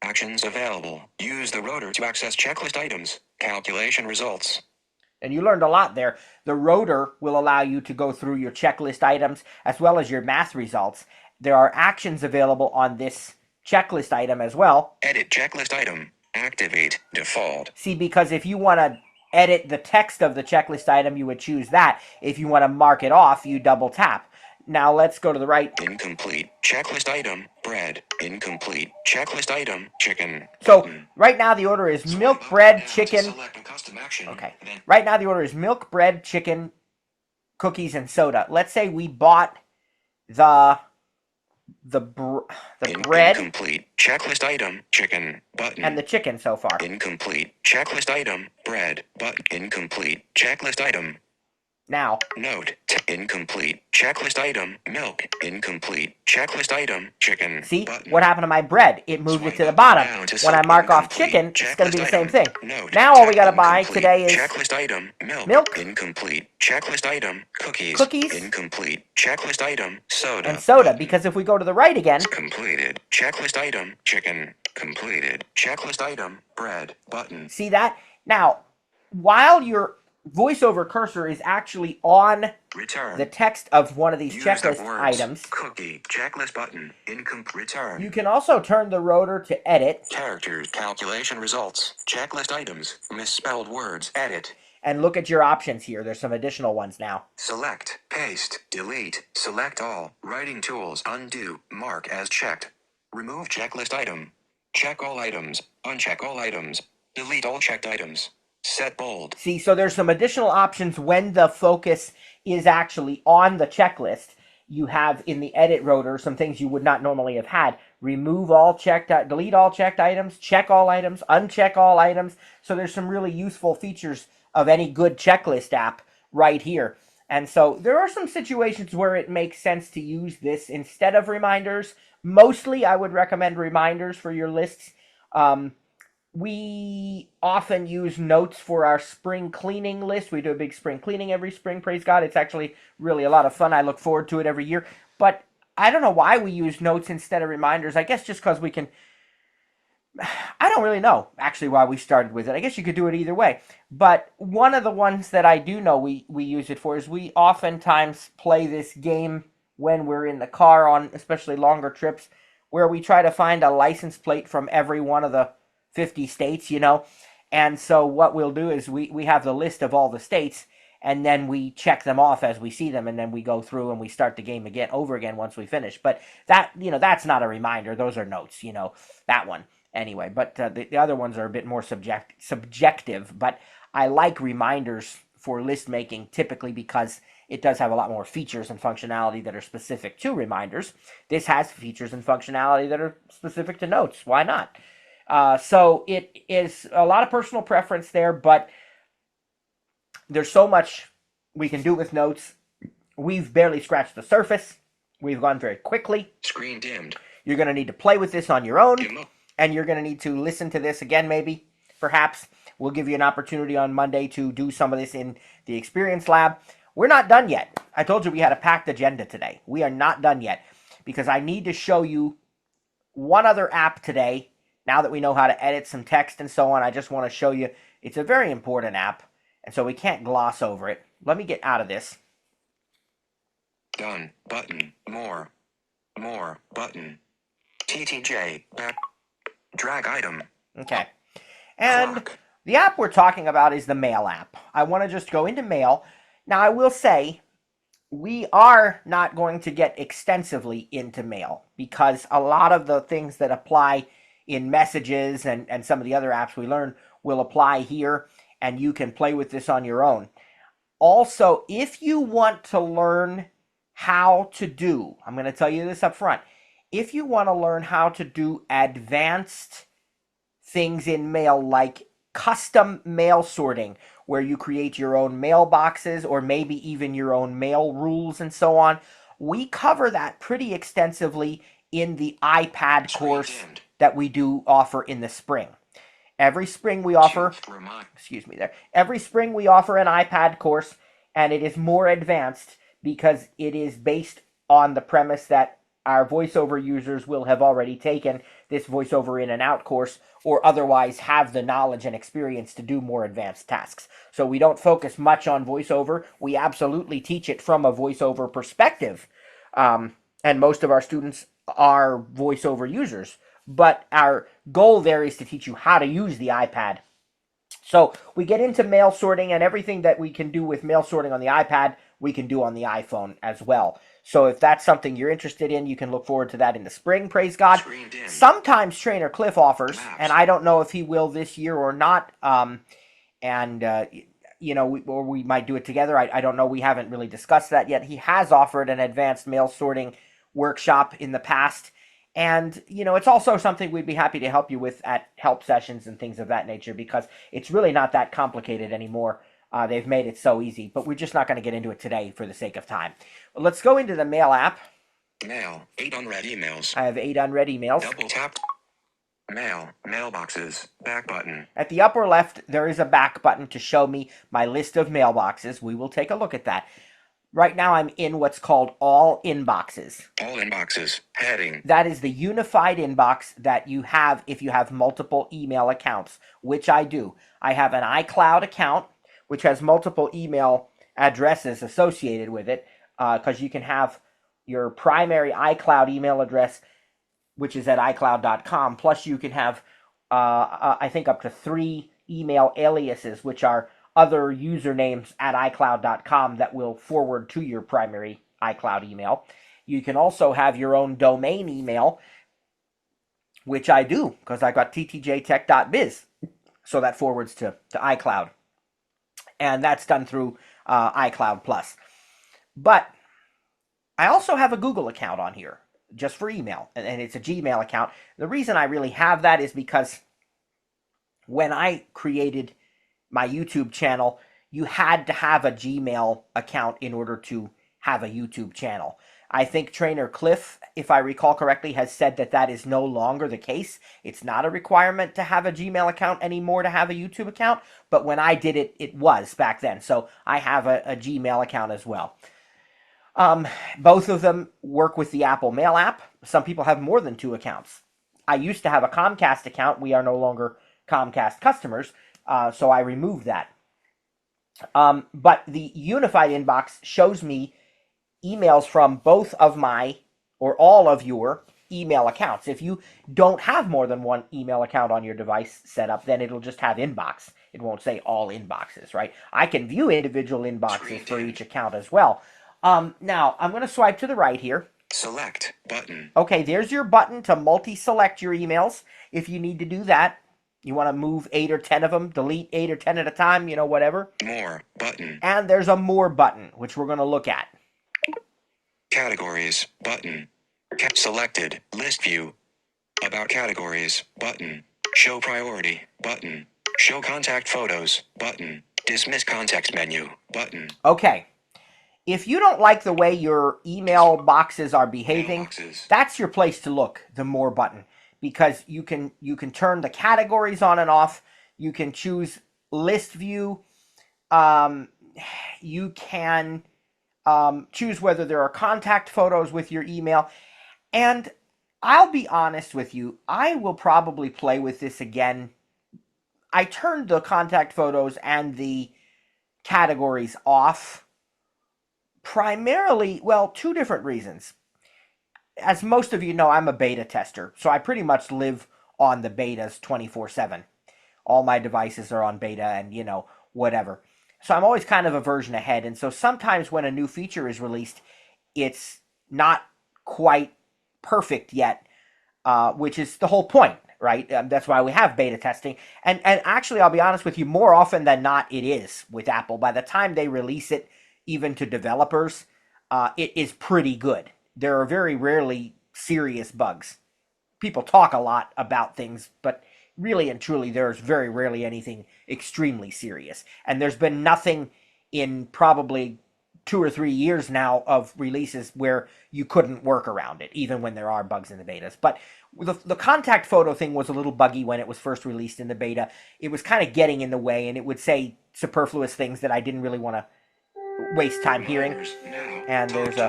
Actions available. Use the rotor to access checklist items. Calculation results. And you learned a lot there. The rotor will allow you to go through your checklist items as well as your math results. There are actions available on this checklist item as well. Edit checklist item. Activate default. See, because if you want to edit the text of the checklist item, you would choose that. If you want to mark it off, you double tap. Now let's go to the right. Incomplete. Checklist item. Bread. Incomplete. Checklist item. Chicken. So Button. right now the order is milk, bread, Down to chicken. select a custom action. Okay. Then Right now the order is milk, bread, chicken, cookies, and soda. Let's say we bought the bread Incomplete. Checklist item. Chicken. Button. and the chicken so far. Incomplete. Checklist item. Bread. Button. Incomplete. Checklist item. Now, Note. Incomplete. Checklist item. Milk. Incomplete. Checklist item. Chicken. see Button. what happened to my bread? It moved it to the Swipe bottom. down to When I select mark off incomplete. chicken, it's going to be the same Checklist thing. item. Note. Now all we got to buy Incomplete. today is Checklist item. Milk. milk. Incomplete. Checklist item. Cookies. Cookies. Incomplete. Checklist item. Soda. and soda, Button. because if we go to the right again, Completed. Checklist item. Chicken. Completed. Checklist item. Bread. Button. see that? Now, while your voiceover cursor is actually on Return. the text of one of these Use checklist the words. items, Cookie. Checklist button. Incomplete. Return. you can also turn the rotor to edit Characters. Calculation results. Checklist items. Misspelled words. Edit. and look at your options here. There's some additional ones now. Select. Paste. Delete. Select all. Writing tools. Undo. Mark as checked. Remove checklist item. Check all items. Uncheck all items. Delete all checked items. Set bold. See, so there's some additional options when the focus is actually on the checklist. You have in the edit rotor some things you would not normally have had. Remove all checked, delete all checked items, check all items, uncheck all items. So there's some really useful features of any good checklist app right here. And so there are some situations where it makes sense to use this instead of reminders. Mostly I would recommend reminders for your lists. We often use notes for our spring cleaning list. We do a big spring cleaning every spring, praise God. It's actually really a lot of fun. I look forward to it every year. But I don't know why we use notes instead of reminders. I guess just because we can... I don't really know, actually, why we started with it. I guess you could do it either way. But one of the ones that I do know we use it for is we oftentimes play this game when we're in the car on especially longer trips, where we try to find a license plate from every one of the 50 states, and so what we'll do is we have the list of all the states, and then we check them off as we see them, and then we go through and we start the game over again once we finish. But that, that's not a reminder. Those are notes, that one anyway. But the other ones are a bit more subjective, but I like reminders for list making typically because It does have a lot more features and functionality that are specific to reminders. This has features and functionality that are specific to notes. Why not? So it is a lot of personal preference there, but there's so much we can do with notes. We've barely scratched the surface. We've gone very quickly. Screen dimmed. You're going to need to play with this on your own, Dim- and you're going to need to listen to this again, maybe, perhaps. We'll give you an opportunity on Monday to do some of this in the Experience Lab. We're not done yet. I told you we had a packed agenda today. We are not done yet because I need to show you one other app today. Now that we know how to edit some text and so on, I just want to show you it's a very important app, and so we can't gloss over it. Let me get out of this. Done. Button. More. More. Button. TTJ. Back. Drag item. Okay. And Clock. the app we're talking about is the Mail app. I want to just go into Mail. Now, I will say we are not going to get extensively into Mail because a lot of the things that apply in Messages and some of the other apps we learn will apply here, and you can play with this on your own. Also, if you want to learn how to do, I'm going to tell you this up front, if you want to learn how to do advanced things in Mail like custom mail sorting, where you create your own mailboxes or maybe even your own mail rules and so on, we cover that pretty extensively in the iPad Screen course dimmed. that we do offer in the spring. Every spring we offer, Remind. every spring we offer an iPad course, and it is more advanced because it is based on the premise that our VoiceOver users will have already taken this VoiceOver in and out course or otherwise have the knowledge and experience to do more advanced tasks. So we don't focus much on VoiceOver. We absolutely teach it from a VoiceOver perspective. And most of our students are VoiceOver users. But our goal there is to teach you how to use the iPad. So we get into mail sorting, and everything that we can do with mail sorting on the iPad, we can do on the iPhone as well. So if that's something you're interested in, you can look forward to that in the spring, praise God. Screen dimmed. Sometimes Trainer Cliff offers, Maps. and I don't know if he will this year or not, or we might do it together. I don't know. We haven't really discussed that yet. He has offered an advanced mail sorting workshop in the past. And, it's also something we'd be happy to help you with at help sessions and things of that nature because it's really not that complicated anymore. They've made it so easy, but we're just not going to get into it today for the sake of time. Well, let's go into the Mail app. Mail. 8 unread emails. I have 8 unread emails. Double tap. Mail. Mailboxes. Back button. At the upper left, there is a back button to show me my list of mailboxes. We will take a look at that. Right now, I'm in what's called All Inboxes. All inboxes. Heading. That is the unified inbox that you have if you have multiple email accounts, which I do. I have an iCloud account, which has multiple email addresses associated with it, because you can have your primary iCloud email address, which is at iCloud.com, plus you can have, I think, up to 3 email aliases, which are other usernames at iCloud.com that will forward to your primary iCloud email. You can also have your own domain email, which I do because I got ttjtech.biz. So that forwards to iCloud. And that's done through iCloud Plus. But I also have a Google account on here just for email, and it's a Gmail account. The reason I really have that is because when I created my YouTube channel, you had to have a Gmail account in order to have a YouTube channel. I think Trainer Cliff, if I recall correctly, has said that that is no longer the case. It's not a requirement to have a Gmail account anymore to have a YouTube account, but when I did it, it was back then. So I have a Gmail account as well. Both of them work with the Apple Mail app. Some people have more than 2 accounts. I used to have a Comcast account. We are no longer Comcast customers, so I removed that. But the unified inbox shows me emails from both of my, or all of your, email accounts. If you don't have more than 1 email account on your device set up, then it'll just have inbox. It won't say all inboxes, right? I can view individual inboxes for each account as well. Now, I'm going to swipe to the right here. Select button. Okay, there's your button to multi-select your emails if you need to do that. You want to move 8 or 10 of them, delete 8 or 10 at a time, whatever. More button. And there's a more button, which we're going to look at. Categories button. Selected list view. About categories button. Show priority button. Show contact photos button. Dismiss context menu button. Okay. If you don't like the way your email boxes are behaving, Mailboxes. that's your place to look, the more button, because you can turn the categories on and off. You can choose list view. You can choose whether there are contact photos with your email. And I'll be honest with you, I will probably play with this again. I turned the contact photos and the categories off primarily, well, two different reasons. As most of you know, I'm a beta tester, so I pretty much live on the betas 24/7. All my devices are on beta and, whatever. So I'm always kind of a version ahead. And so sometimes when a new feature is released, it's not quite perfect yet, which is the whole point, right? That's why we have beta testing. And actually, I'll be honest with you, more often than not, it is with Apple. By the time they release it, even to developers, it is pretty good. There are very rarely serious bugs. People talk a lot about things, but really and truly, there's very rarely anything extremely serious. And there's been nothing in probably 2 or 3 years now of releases where you couldn't work around it, even when there are bugs in the betas. But the contact photo thing was a little buggy when it was first released in the beta. It was kind of getting in the way, and it would say superfluous things that I didn't really want to waste time hearing. And there's a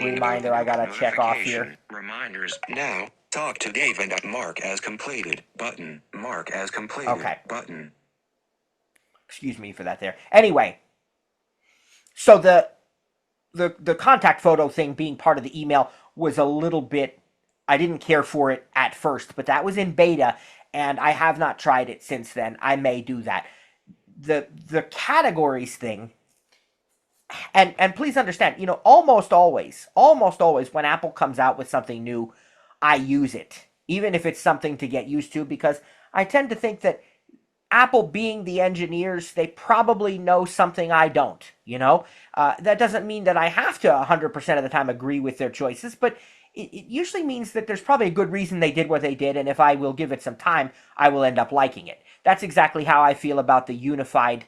reminder I gotta check off here. Reminders now. Talk to Dave and mark as completed button. Mark as completed Okay. button. Excuse me for that there. Anyway, so the contact photo thing being part of the email was a little bit, I didn't care for it at first, but that was in beta, and I have not tried it since then. I may do that. The categories thing, and please understand, almost always when Apple comes out with something new, I use it, even if it's something to get used to, because I tend to think that Apple, being the engineers, they probably know something I don't, That doesn't mean that I have to 100% of the time agree with their choices, but it usually means that there's probably a good reason they did what they did, and if I will give it some time, I will end up liking it. That's exactly how I feel about the unified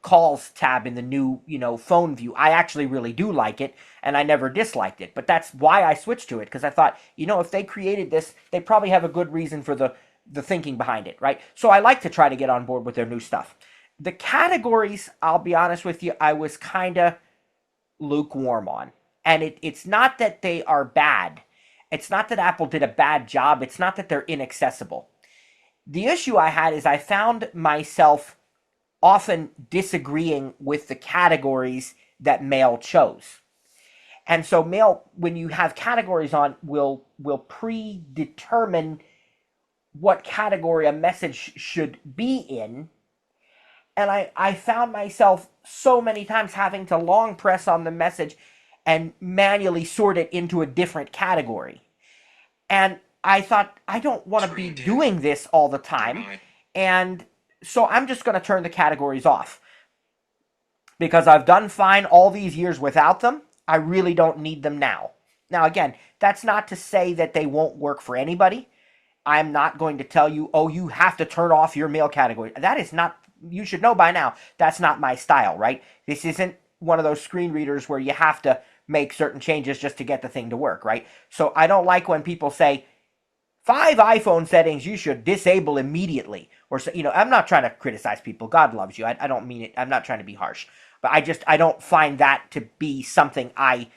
calls tab in the new, phone view. I actually really do like it, and I never disliked it. But that's why I switched to it, because I thought, if they created this, they probably have a good reason for the thinking behind it, right? So I like to try to get on board with their new stuff. The categories, I'll be honest with you, I was kind of lukewarm on. And it's not that they are bad. It's not that Apple did a bad job. It's not that they're inaccessible. The issue I had is I found myself often disagreeing with the categories that Mail chose. And so Mail, when you have categories on, will predetermine what category a message should be in. And I found myself so many times having to long press on the message and manually sort it into a different category. And I thought, I don't want to be doing this all the time. And so I'm just going to turn the categories off, because I've done fine all these years without them. I really don't need them now. Now, again, that's not to say that they won't work for anybody. I'm not going to tell you, oh, you have to turn off your mail category. That is not, you should know by now, that's not my style, right? This isn't one of those screen readers where you have to make certain changes just to get the thing to work, right? So I don't like when people say, 5 iPhone settings you should disable immediately. Or, I'm not trying to criticize people. God loves you. I don't mean it. I'm not trying to be harsh. But I don't find that to be something I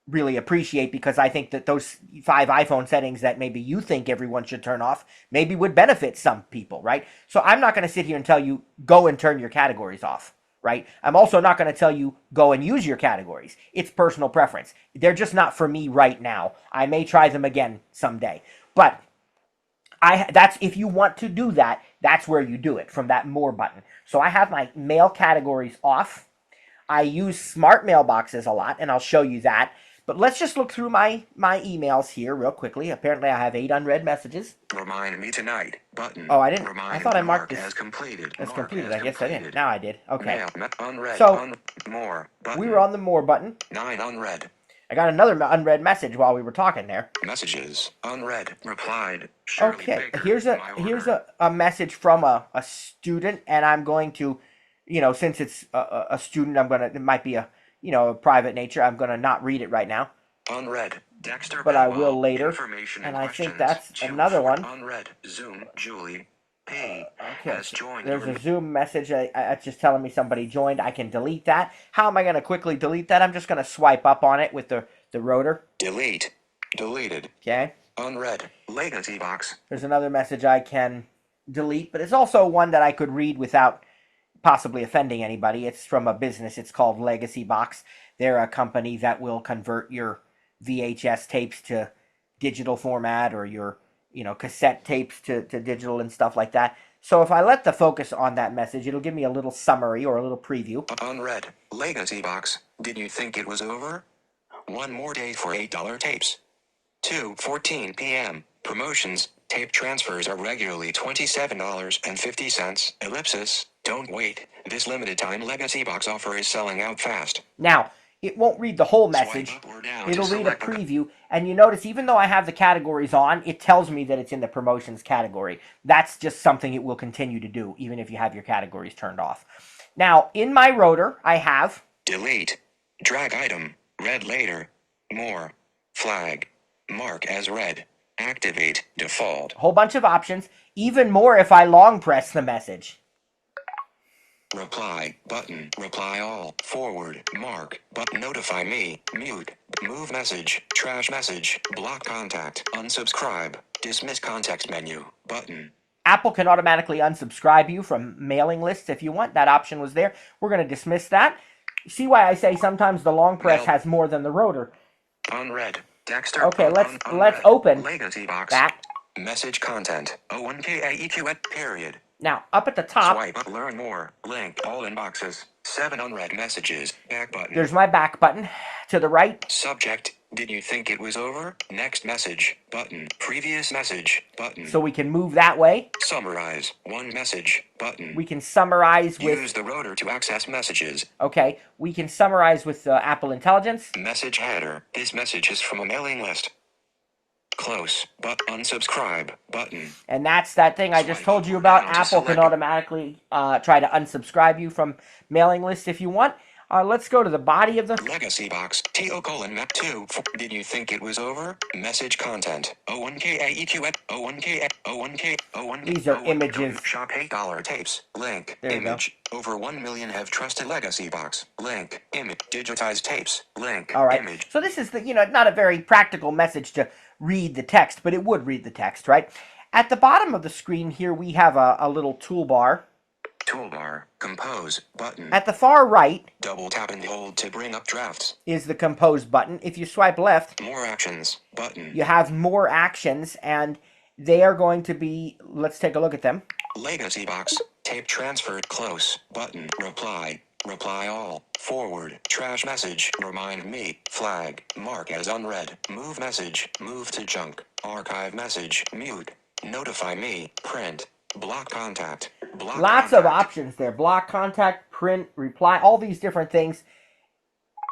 really appreciate, because I think that those 5 iPhone settings that maybe you think everyone should turn off maybe would benefit some people, right? So I'm not going to sit here and tell you, go and turn your categories off, right? I'm also not going to tell you, go and use your categories. It's personal preference. They're just not for me right now. I may try them again someday. But that's, if you want to do that, that's where you do it, from that more button. So I have my mail categories off. I use smart mailboxes a lot, and I'll show you that. But let's just look through my emails here real quickly. Apparently, I have 8 unread messages. Remind me tonight button. Oh, I didn't. Remind I thought I marked Mark this as completed. as Mark completed. as I guess I didn't. completed. Now I did. Okay. Mail, unread. So more button. we were on the more button. 9 unread. I got another unread message while we were talking there. Messages unread. Replied. Shirley Okay, Baker, here's a message from a student, and I'm going to, since it's a student, it might be a private nature. I'm gonna not read it right now. Unread. Dexter But I Bedwell, will later. Information And and I think questions. that's another one. Unread. Zoom. Julie P. Okay, has joined. there's a Zoom message. It's just telling me somebody joined. I can delete that. How am I going to quickly delete that? I'm just going to swipe up on it with the rotor. Delete. Deleted. Okay. Unread. Legacy box. There's another message I can delete, but it's also one that I could read without possibly offending anybody. It's from a business. It's called Legacy Box. They're a company that will convert your VHS tapes to digital format, or your cassette tapes to digital and stuff like that. So if I let the focus on that message, it'll give me a little summary or a little preview. Unread. Legacy box. Did you think it was over? One more day for $8 tapes. 2:14 p.m. Promotions. Tape transfers are regularly $27.50. Ellipsis. Don't wait. This limited time legacy box offer is selling out fast. Now, it won't read the whole message. It'll read a preview. And you notice, even though I have the categories on, it tells me that it's in the promotions category. That's just something it will continue to do, even if you have your categories turned off. Now, in my rotor, I have delete, drag item, read later, more, flag, mark as read, activate, default. A whole bunch of options, even more if I long press the message. Reply, button, reply all, forward, mark, button, notify me, mute, move message, trash message, block contact, unsubscribe, dismiss context menu, button. Apple can automatically unsubscribe you from mailing lists if you want. That option was there. We're going to dismiss that. See why I say sometimes the long press has more than the rotor. Unread. Dexter. Okay, let's open Legacy box. that. Message content. O1KAEQ at period. Now, up at the top. Swipe up, learn more. Link. All inboxes. 7 unread messages. Back button. There's my back button. To the right. Subject. Did you think it was over? Next message. Button. Previous message. Button. So we can move that way. Summarize. One message. Button. We can summarize with... Use the rotor to access messages. Okay. We can summarize with Apple Intelligence. Message header. This message is from a mailing list. Close, but unsubscribe button. And that's that thing I just told you about. Apple can automatically try to unsubscribe you from mailing lists if you want. Let's go to the body of the legacy box. TO::map 2. Did you think it was over? Message content. O1KAEQ at O1K. These are images. Shop $8 tapes. Link. There image. Over 1 million have trusted legacy box. Link. Image. Digitized tapes. Link. All right. Image. So this is not a very practical message to read the text, but it would read the text, right? At the bottom of the screen here, we have a little toolbar. Toolbar, compose, button. At the far right, double tap and hold to bring up drafts. Is the compose button. If you swipe left, more actions, button. You have more actions, and they are going to be, let's take a look at them. Legacy box, tape transferred, close, button, reply all, forward, trash message, remind me, flag, mark as unread, move message, move to junk, archive message, mute, notify me, print. Block contact. Lots of options there. Block contact, print, reply, all these different things.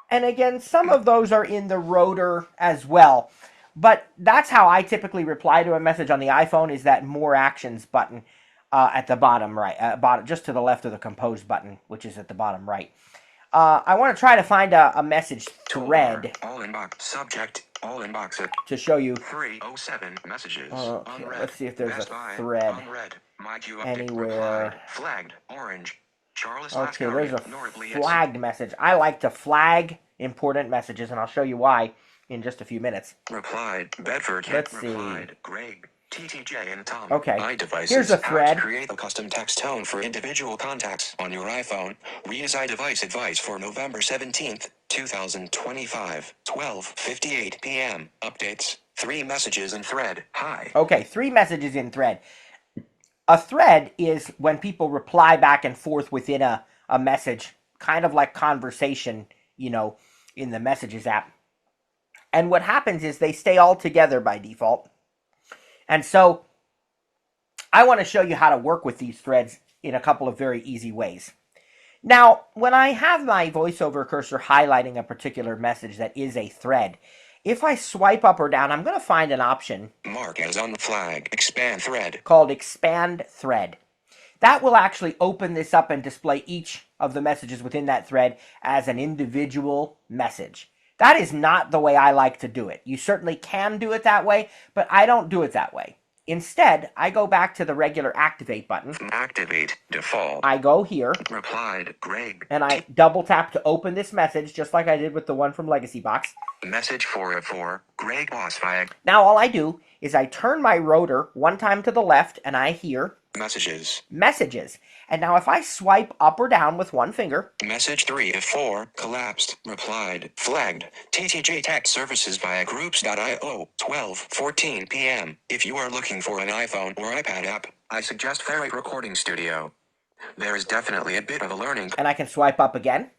And again, some of those are in the rotor as well. But that's how I typically reply to a message on the iPhone, is that more actions button at the bottom right. Just to the left of the compose button, which is at the bottom right. I want to try to find a message thread. All inbox. Subject. All inboxes. To show you. 307 messages. Okay, let's see if there's Best a thread anywhere. Flagged. Orange. Charles Okay, there's a flagged message. I like to flag important messages, and I'll show you why in just a few minutes. Replied. Bedford. Let's replied. see. Greg. TTJ and Tom. Okay. iDevices. Here's a thread. Create a custom text tone for individual contacts on your iPhone. Read as iDevice advice for November 17th, 2025, 12:58 p.m. Updates. 3 messages in thread. Hi. Okay, 3 messages in thread. A thread is when people reply back and forth within a message, kind of like conversation, in the Messages app. And what happens is they stay all together by default. And so I want to show you how to work with these threads in a couple of very easy ways. Now, when I have my VoiceOver cursor highlighting a particular message that is a thread, if I swipe up or down, I'm going to find an option Mark as on the flag. Expand thread. called Expand Thread. That will actually open this up and display each of the messages within that thread as an individual message. That is not the way I like to do it. You certainly can do it that way, but I don't do it that way. Instead, I go back to the regular Activate button. Activate. Default. I go here. Replied. Greg. And I double tap to open this message, just like I did with the one from Legacy Box. Message 404. Greg Bossfag. Now all I do is I turn my rotor one time to the left, and I hear Messages. Messages. And now if I swipe up or down with one finger, Message 3 of 4. Collapsed. Replied. Flagged. TTJ Tech Services via groups.io. 12:14 p.m. If you are looking for an iPhone or iPad app, I suggest Ferret Recording Studio. There is definitely a bit of a learning. and I can swipe up again.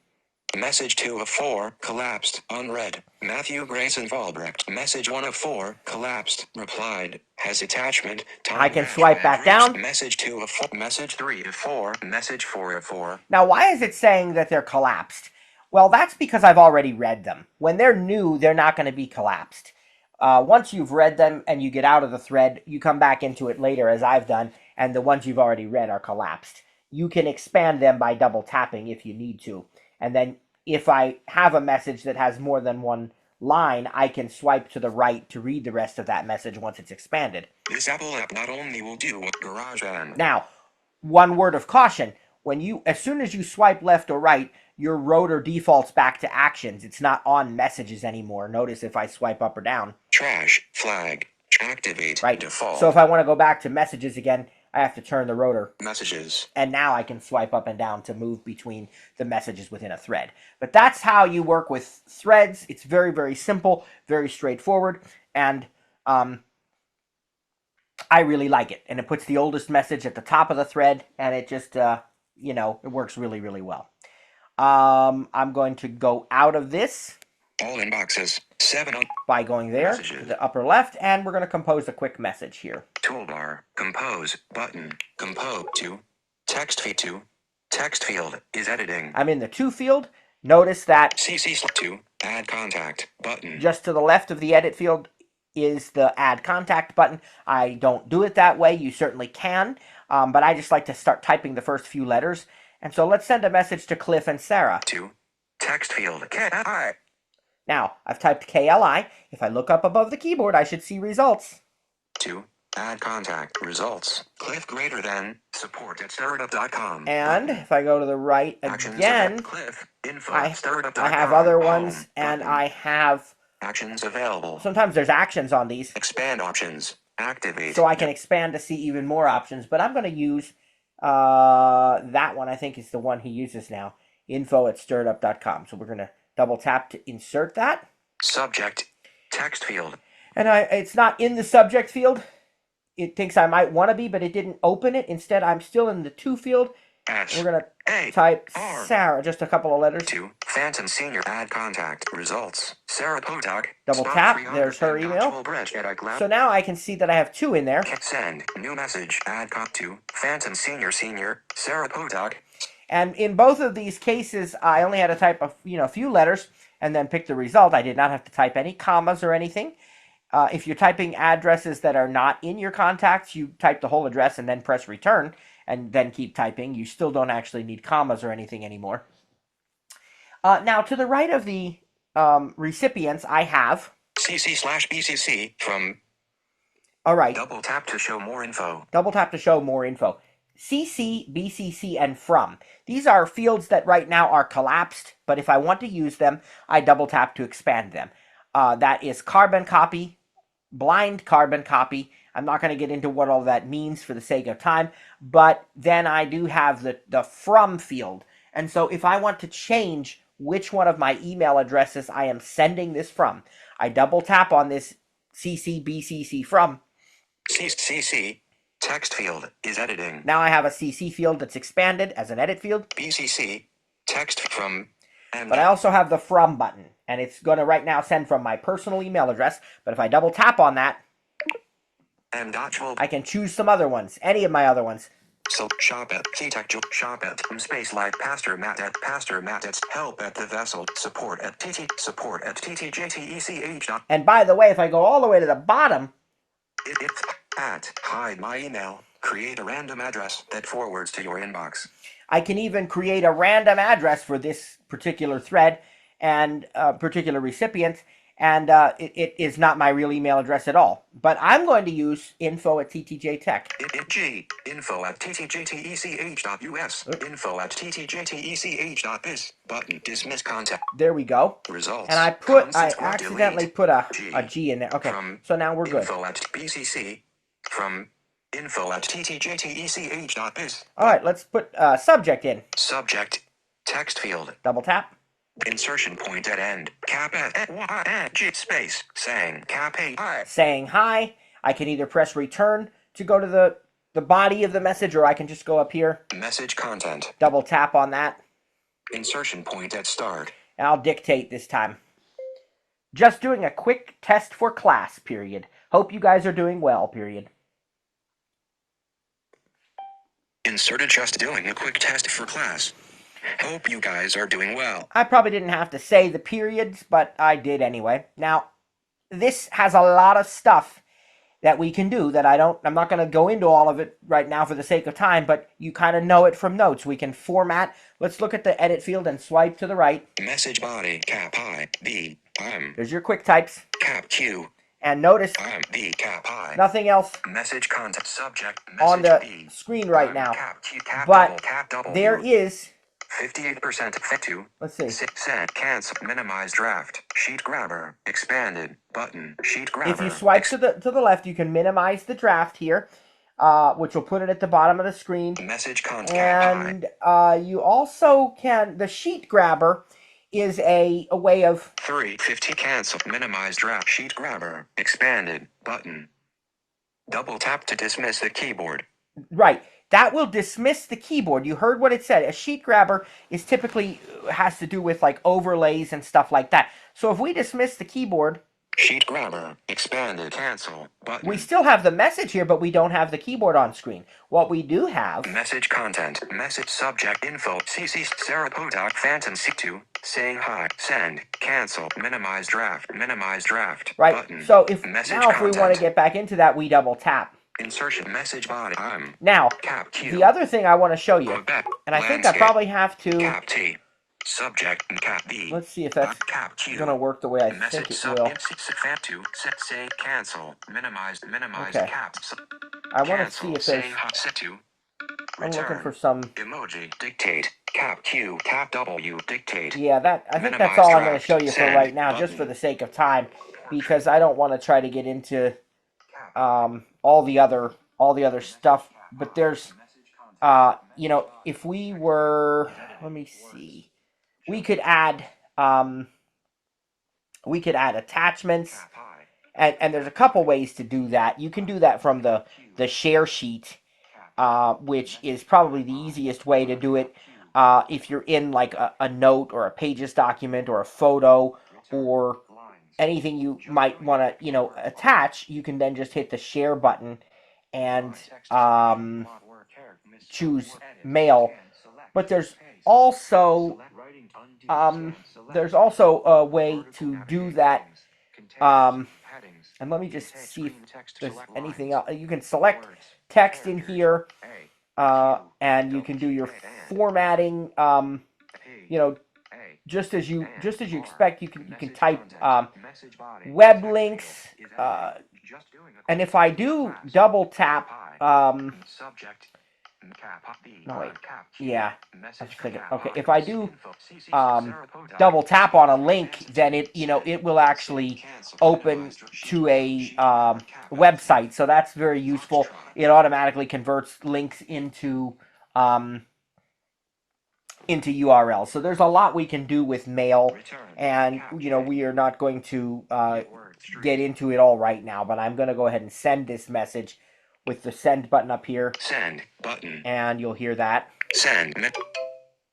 Message 2 of 4. Collapsed. Unread. Matthew Grayson Valbrecht. Message 1 of 4. Collapsed. Replied. Has attachment. I can swipe back down. Message 2 of 4. Message 3 of 4. Message 4 of 4. Now why is it saying that they're collapsed? Well, that's because I've already read them. When they're new, they're not going to be collapsed. Once you've read them and you get out of the thread, you come back into it later, as I've done, and the ones you've already read are collapsed. You can expand them by double tapping if you need to. And then if I have a message that has more than one line, I can swipe to the right to read the rest of that message once it's expanded. This Apple app not only will do what GarageBand. Now, one word of caution. As soon as you swipe left or right, your rotor defaults back to actions. It's not on messages anymore. Notice if I swipe up or down. Trash. Flag. Activate. Right. Default. So if I want to go back to messages again, I have to turn the rotor. Messages. And now I can swipe up and down to move between the messages within a thread. But that's how you work with threads. It's very, very simple, very straightforward, and I really like it. And it puts the oldest message at the top of the thread, and it just, it works really, really well. I'm going to go out of this. All inboxes. 7 on. By going there, Messages. to the upper left, and we're going to compose a quick message here. Toolbar. Compose. Button. Compose. 2. Text feed 2. Text field is editing. I'm in the to field. Notice that CC2. Add contact. Button. just to the left of the edit field is the add contact button. I don't do it that way. You certainly can, but I just like to start typing the first few letters. And so let's send a message to Cliff and Sarah. 2. Text field. KI. Now, I've typed KLI. If I look up above the keyboard, I should see results. 2. Add contact. Results. Cliff greater than support@startup.com. And if I go to the right Actions again, available. Cliff. Info. I startup.com. have other ones, Home. and Button. I have... Actions available. Sometimes there's actions on these, Expand options. Activate. so I can expand to see even more options. But I'm going to use that one. I think is the one he uses now. Info@startup.com. So we're going to double tap to insert that. Subject. Text field. And it's not in the subject field. It thinks I might want to be, but it didn't open it. Instead, I'm still in the to field. S. We're going A. to type R. Sarah, just a couple of letters. 2. Phantom Senior. Add contact. Results. Sarah Potok. Double Spot tap. 300 There's her and email. Dodgeball Bridge at iCloud. So now I can see that I have 2 in there. Send. New message. Add cop to Phantom Senior. Sarah Potok. And in both of these cases, I only had to type a few letters and then pick the result. I did not have to type any commas or anything. If you're typing addresses that are not in your contacts, you type the whole address and then press return and then keep typing. You still don't actually need commas or anything anymore. Now, to the right of the recipients, I have... CC/BCC from... All right. Double tap to show more info. Double tap to show more info. CC, BCC, and from. These are fields that right now are collapsed, but if I want to use them, I double tap to expand them. That is carbon copy, blind carbon copy. I'm not going to get into what all that means for the sake of time, but then I do have the from field. And so if I want to change which one of my email addresses I am sending this from, I double tap on this CC, BCC, from. CC. Text field is editing. Now I have a CC field that's expanded as an edit field. BCC. Text from. And But I also have the from button. And it's going to right now send from my personal email address. But if I double tap on that, I can choose some other ones, any of my other ones. So shop at shop at space like Pastor Matt at help at the vessel support at ttjtech. And by the way, if I go all the way to the bottom, It's at hide my email. Create a random address that forwards to your inbox. I can even create a random address for this particular thread and particular recipient, and it is not my real email address at all. But I'm going to use info at ttjtech. Info at ttjtech.us. Info at ttjtech.biz. Button. Dismiss contact. There we go. Results. And I accidentally put a G in there. Okay, so now we're good. Info at BCC. From info at ttjtech.biz. All right, let's put subject in. Subject. Text field. Double tap. Insertion point at end. Cap at Y at G space. Saying cap A. Saying hi. I can either press return to go to the body of the message, or I can just go up here. Message content. Double tap on that. Insertion point at start. And I'll dictate this time. Just doing a quick test for class, period. Hope you guys are doing well, period. Inserted just doing a quick test for class. Hope you guys are doing well. I probably didn't have to say the periods, but I did anyway. Now, this has a lot of stuff that we can do that I'm not going to go into all of it right now for the sake of time, but you kind of know it from notes. We can format. Let's look at the edit field and swipe to the right. Message body, cap I, B, I'm. There's your quick types. Cap Q. And notice I'm B, cap I. Nothing else Message content subject on the B, screen right now. Cap Q, cap but double, cap double, there is 58% effect to. Let's see. Send, cancel, minimize draft, sheet grabber, expanded, button, sheet grabber. If you swipe to the left, you can minimize the draft here, which will put it at the bottom of the screen. Message content. And you also can, the sheet grabber is a way of 350 cancel, minimize draft, sheet grabber, expanded, button. Double tap to dismiss the keyboard. Right. That will dismiss the keyboard. You heard what it said. A sheet grabber is typically has to do with like overlays and stuff like that. So if we dismiss the keyboard, sheet grabber, expanded, cancel, button. We still have the message here, but we don't have the keyboard on screen. What we do have... Message content, message subject info, CC, Sarah Podak, Phantom C2, saying hi, send, cancel, minimize draft, right. Button. So if if we want to get back into that, we double tap. Insertion message body. Now, cap Q. The other thing I want to show you, and I think I probably have to... Cap T. Subject and cap B. Let's see if that's going to work the way I think it will. Say cancel. Minimize okay. caps. I want to see if there's... I'm looking for some... Emoji. Dictate. Cap Q. Cap W. Dictate. Yeah, I think that's all I'm going to show you for right now, just for the sake of time, because I don't want to try to get into all the other stuff. But there's, if we were... Let me see... We could add attachments, and there's a couple ways to do that. You can do that from the share sheet, which is probably the easiest way to do it. If you're in like a note or a Pages document or a photo or anything you might want to attach, you can then just hit the share button and choose mail. But there's also a way to do that, and let me just see if there's anything else. You can select text in here, and you can do your formatting, just as you expect. You can type web links, and if I do double tap, no, wait. Yeah. Okay, if I do double tap on a link, then it will actually open to a website. So that's very useful. It automatically converts links into URLs. So there's a lot we can do with mail, and we are not going to get into it all right now. But I'm going to go ahead and send this message with the send button up here. Send button. And you'll hear that. Send.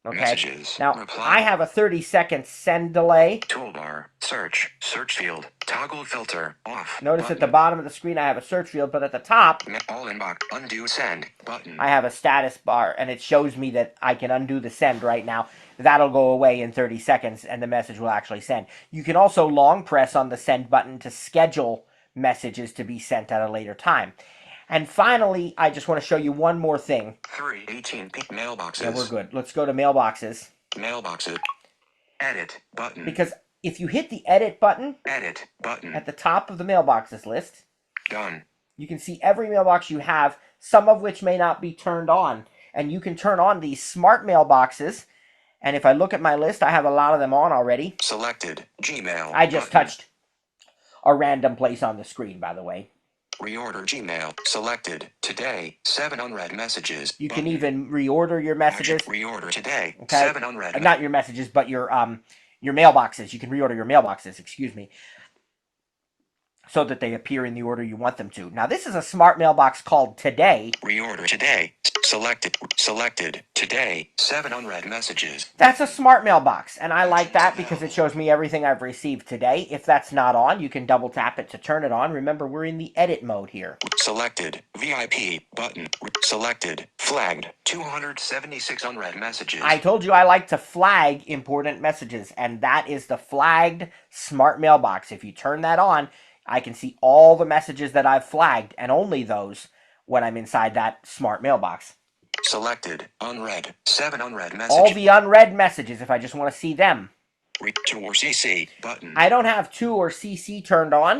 Okay. Messages. Now, Reply. I have a 30-second send delay. Toolbar. Search. Search field. Toggle filter. Off. Notice button. at the bottom of the screen I have a search field, but at the top All inbox. Undo send. Button. I have a status bar, and it shows me that I can undo the send right now. That'll go away in 30 seconds, and the message will actually send. You can also long press on the send button to schedule messages to be sent at a later time. And finally, I just want to show you one more thing. 318 mailboxes. Yeah, we're good. Let's go to mailboxes. Mailboxes. Edit button. Because if you hit the edit button at the top of the mailboxes list, done. You can see every mailbox you have, some of which may not be turned on. And you can turn on these smart mailboxes. And if I look at my list, I have a lot of them on already. Selected. Gmail. I just touched a random place on the screen, by the way. Reorder Gmail. Selected. Today. 7 unread messages. You can even reorder your messages. Reorder today. Okay? 7 unread. Not your messages, but your mailboxes. You can reorder your mailboxes, excuse me, so that they appear in the order you want them to. Now, this is a smart mailbox called Today. Reorder today. Selected. Selected. Today. 7 unread messages. That's a smart mailbox, and I like that because it shows me everything I've received today. If that's not on, you can double tap it to turn it on. Remember, we're in the edit mode here. Selected. VIP. Button. Selected. Flagged. 276 unread messages. I told you I like to flag important messages, and that is the flagged smart mailbox. If you turn that on, I can see all the messages that I've flagged, and only those when I'm inside that smart mailbox. Selected. Unread. 7 unread messages. All the unread messages, if I just want to see them. To or CC. Button. I don't have to or CC turned on.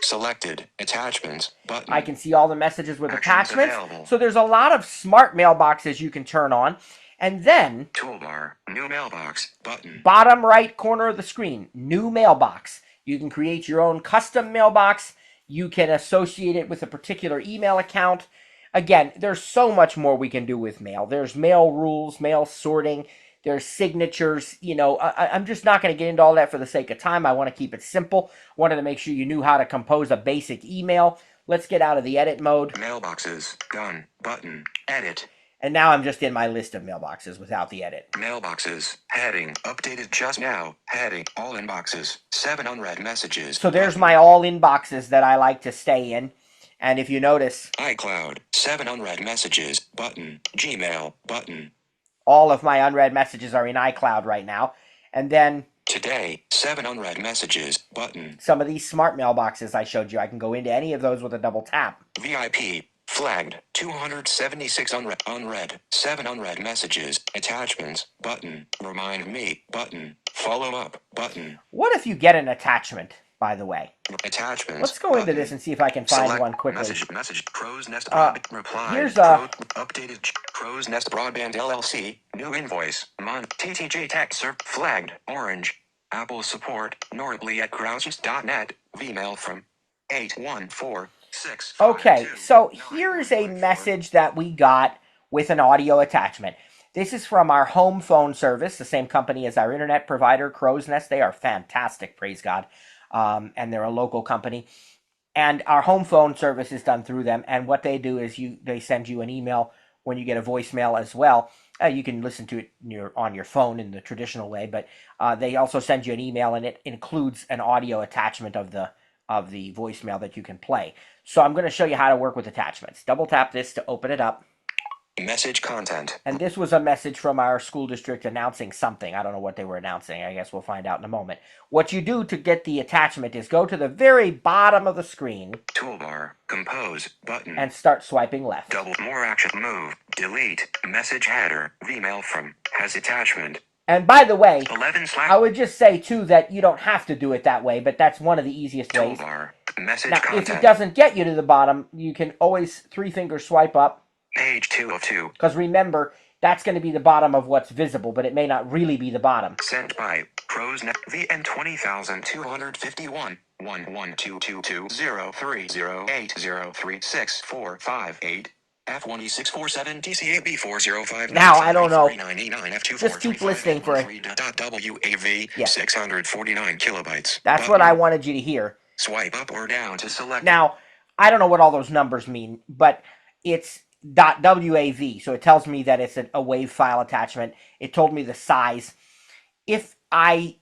Selected. Attachments. Button. I can see all the messages with Actions attachments. available. So there's a lot of smart mailboxes you can turn on. And then, Toolbar. New mailbox. Button. bottom right corner of the screen, new mailbox. You can create your own custom mailbox. You can associate it with a particular email account. Again, there's so much more we can do with mail. There's mail rules, mail sorting, there's signatures. You know, I'm just not going to get into all that for the sake of time. I want to keep it simple. Wanted to make sure you knew how to compose a basic email. Let's get out of the edit mode. Mailboxes. Done. Button. Edit. And now I'm just in my list of mailboxes without the edit. Mailboxes. Heading. Updated just now. Heading. All inboxes. 7 unread messages. So there's my all inboxes that I like to stay in. And if you notice, iCloud. 7 unread messages. Button. Gmail. Button. all of my unread messages are in iCloud right now. And then Today. 7 unread messages. Button. some of these smart mailboxes I showed you, I can go into any of those with a double tap. VIP. Flagged. 276 unread. 7 unread messages. Attachments. Button. Remind me. Button. Follow up. Button. What if you get an attachment, by the way? Attachments. Let's go into this and see if I can find one quickly. Message. Crow's Nest reply. Here's updated Crow's Nest Broadband LLC. New invoice. TTJ tax flagged. Orange. Apple support. Northley at crowsnest.net. Vmail from 814. Okay, so here is a message that we got with an audio attachment. This is from our home phone service, the same company as our internet provider, Crow's Nest. They are fantastic, praise God, and they're a local company. And our home phone service is done through them, and what they do is they send you an email when you get a voicemail as well. You can listen to it on your phone in the traditional way, but they also send you an email, and it includes an audio attachment of the voicemail that you can play. So I'm going to show you how to work with attachments. Double tap this to open it up. Message content. And this was a message from our school district announcing something. I don't know what they were announcing. I guess we'll find out in a moment. What you do to get the attachment is go to the very bottom of the screen. Toolbar. Compose. Button. And start swiping left. Double more action. Move. Delete. Message header. Vmail from. Has attachment. And by the way, 11 I would just say, too, that you don't have to do it that way, but that's one of the easiest ways. Toolbar. Message now, content. if it doesn't get you to the bottom, you can always 3-finger swipe up. Page 2 of 2. Because remember, that's going to be the bottom of what's visible, but it may not really be the bottom. Sent by Crow's Nest VN 20251 112220308036458 F1E647 TCAB405. Now, I don't know. Just keep listening for it. WAV Yeah. 649 kilobytes. That's what I wanted you to hear. Swipe up or down to select. Now, I don't know what all those numbers mean, but .wav, so it tells me that it's a WAV file attachment. It told me the size. If I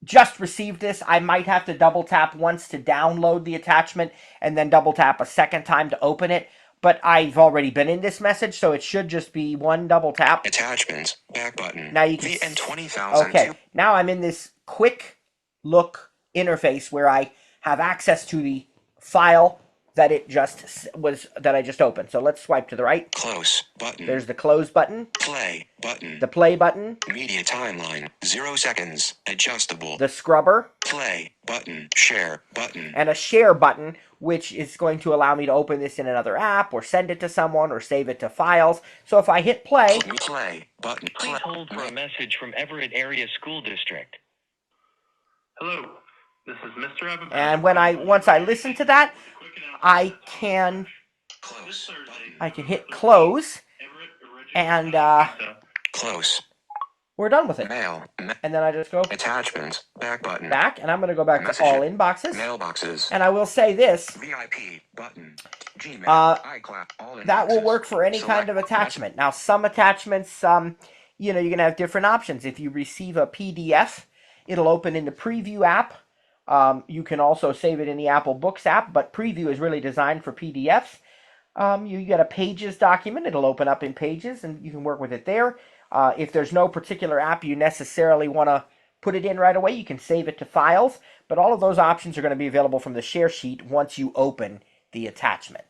just received this, I might have to double tap once to download the attachment and then double tap a second time to open it. But I've already been in this message, so it should just be one double tap. Attachments, back button. Now you can VN20000. Okay, now I'm in this quick look interface where I have access to the file that I just opened. So let's swipe to the right. Close button. There's the close button. Play button. The play button. Media timeline, 0 seconds. Adjustable. The scrubber. Play button. Share button. And a share button, which is going to allow me to open this in another app or send it to someone or save it to files. So if I hit play. Play button. Please hold for a message from Everett Area School District. Hello, this is Mr. Abbott. And once I listen to that, I can hit close, and close. We're done with it. Mail. And then I just go Attachments. Back button. back, and I'm going to go back to all inboxes. Mailboxes. And I will say this. VIP button. Gmail. iCloud. All That will inboxes. work for any kind of attachment. Now, some attachments, you're going to have different options. If you receive a PDF, it'll open in the Preview app. You can also save it in the Apple Books app, but Preview is really designed for PDFs. You get a Pages document. It'll open up in Pages, and you can work with it there. If there's no particular app you necessarily want to put it in right away, you can save it to files. But all of those options are going to be available from the share sheet once you open the attachment.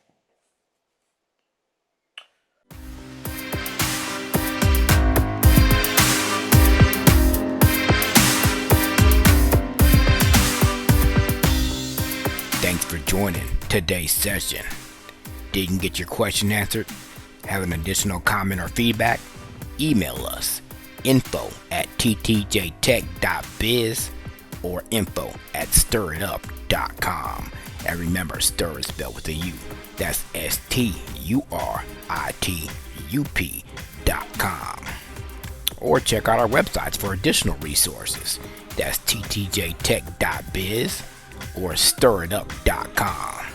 Thanks for joining today's session. Didn't get your question answered? Have an additional comment or feedback? Email us info@ttjtech.biz or info@stiritup.com. And remember, stir is spelled with a U. That's STURITUP.com. Or check out our websites for additional resources. That's ttjtech.biz or stiritup.com.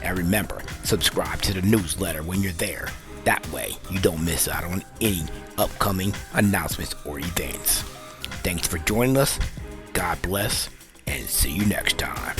And remember, subscribe to the newsletter when you're there. That way, you don't miss out on any upcoming announcements or events. Thanks for joining us. God bless, and see you next time.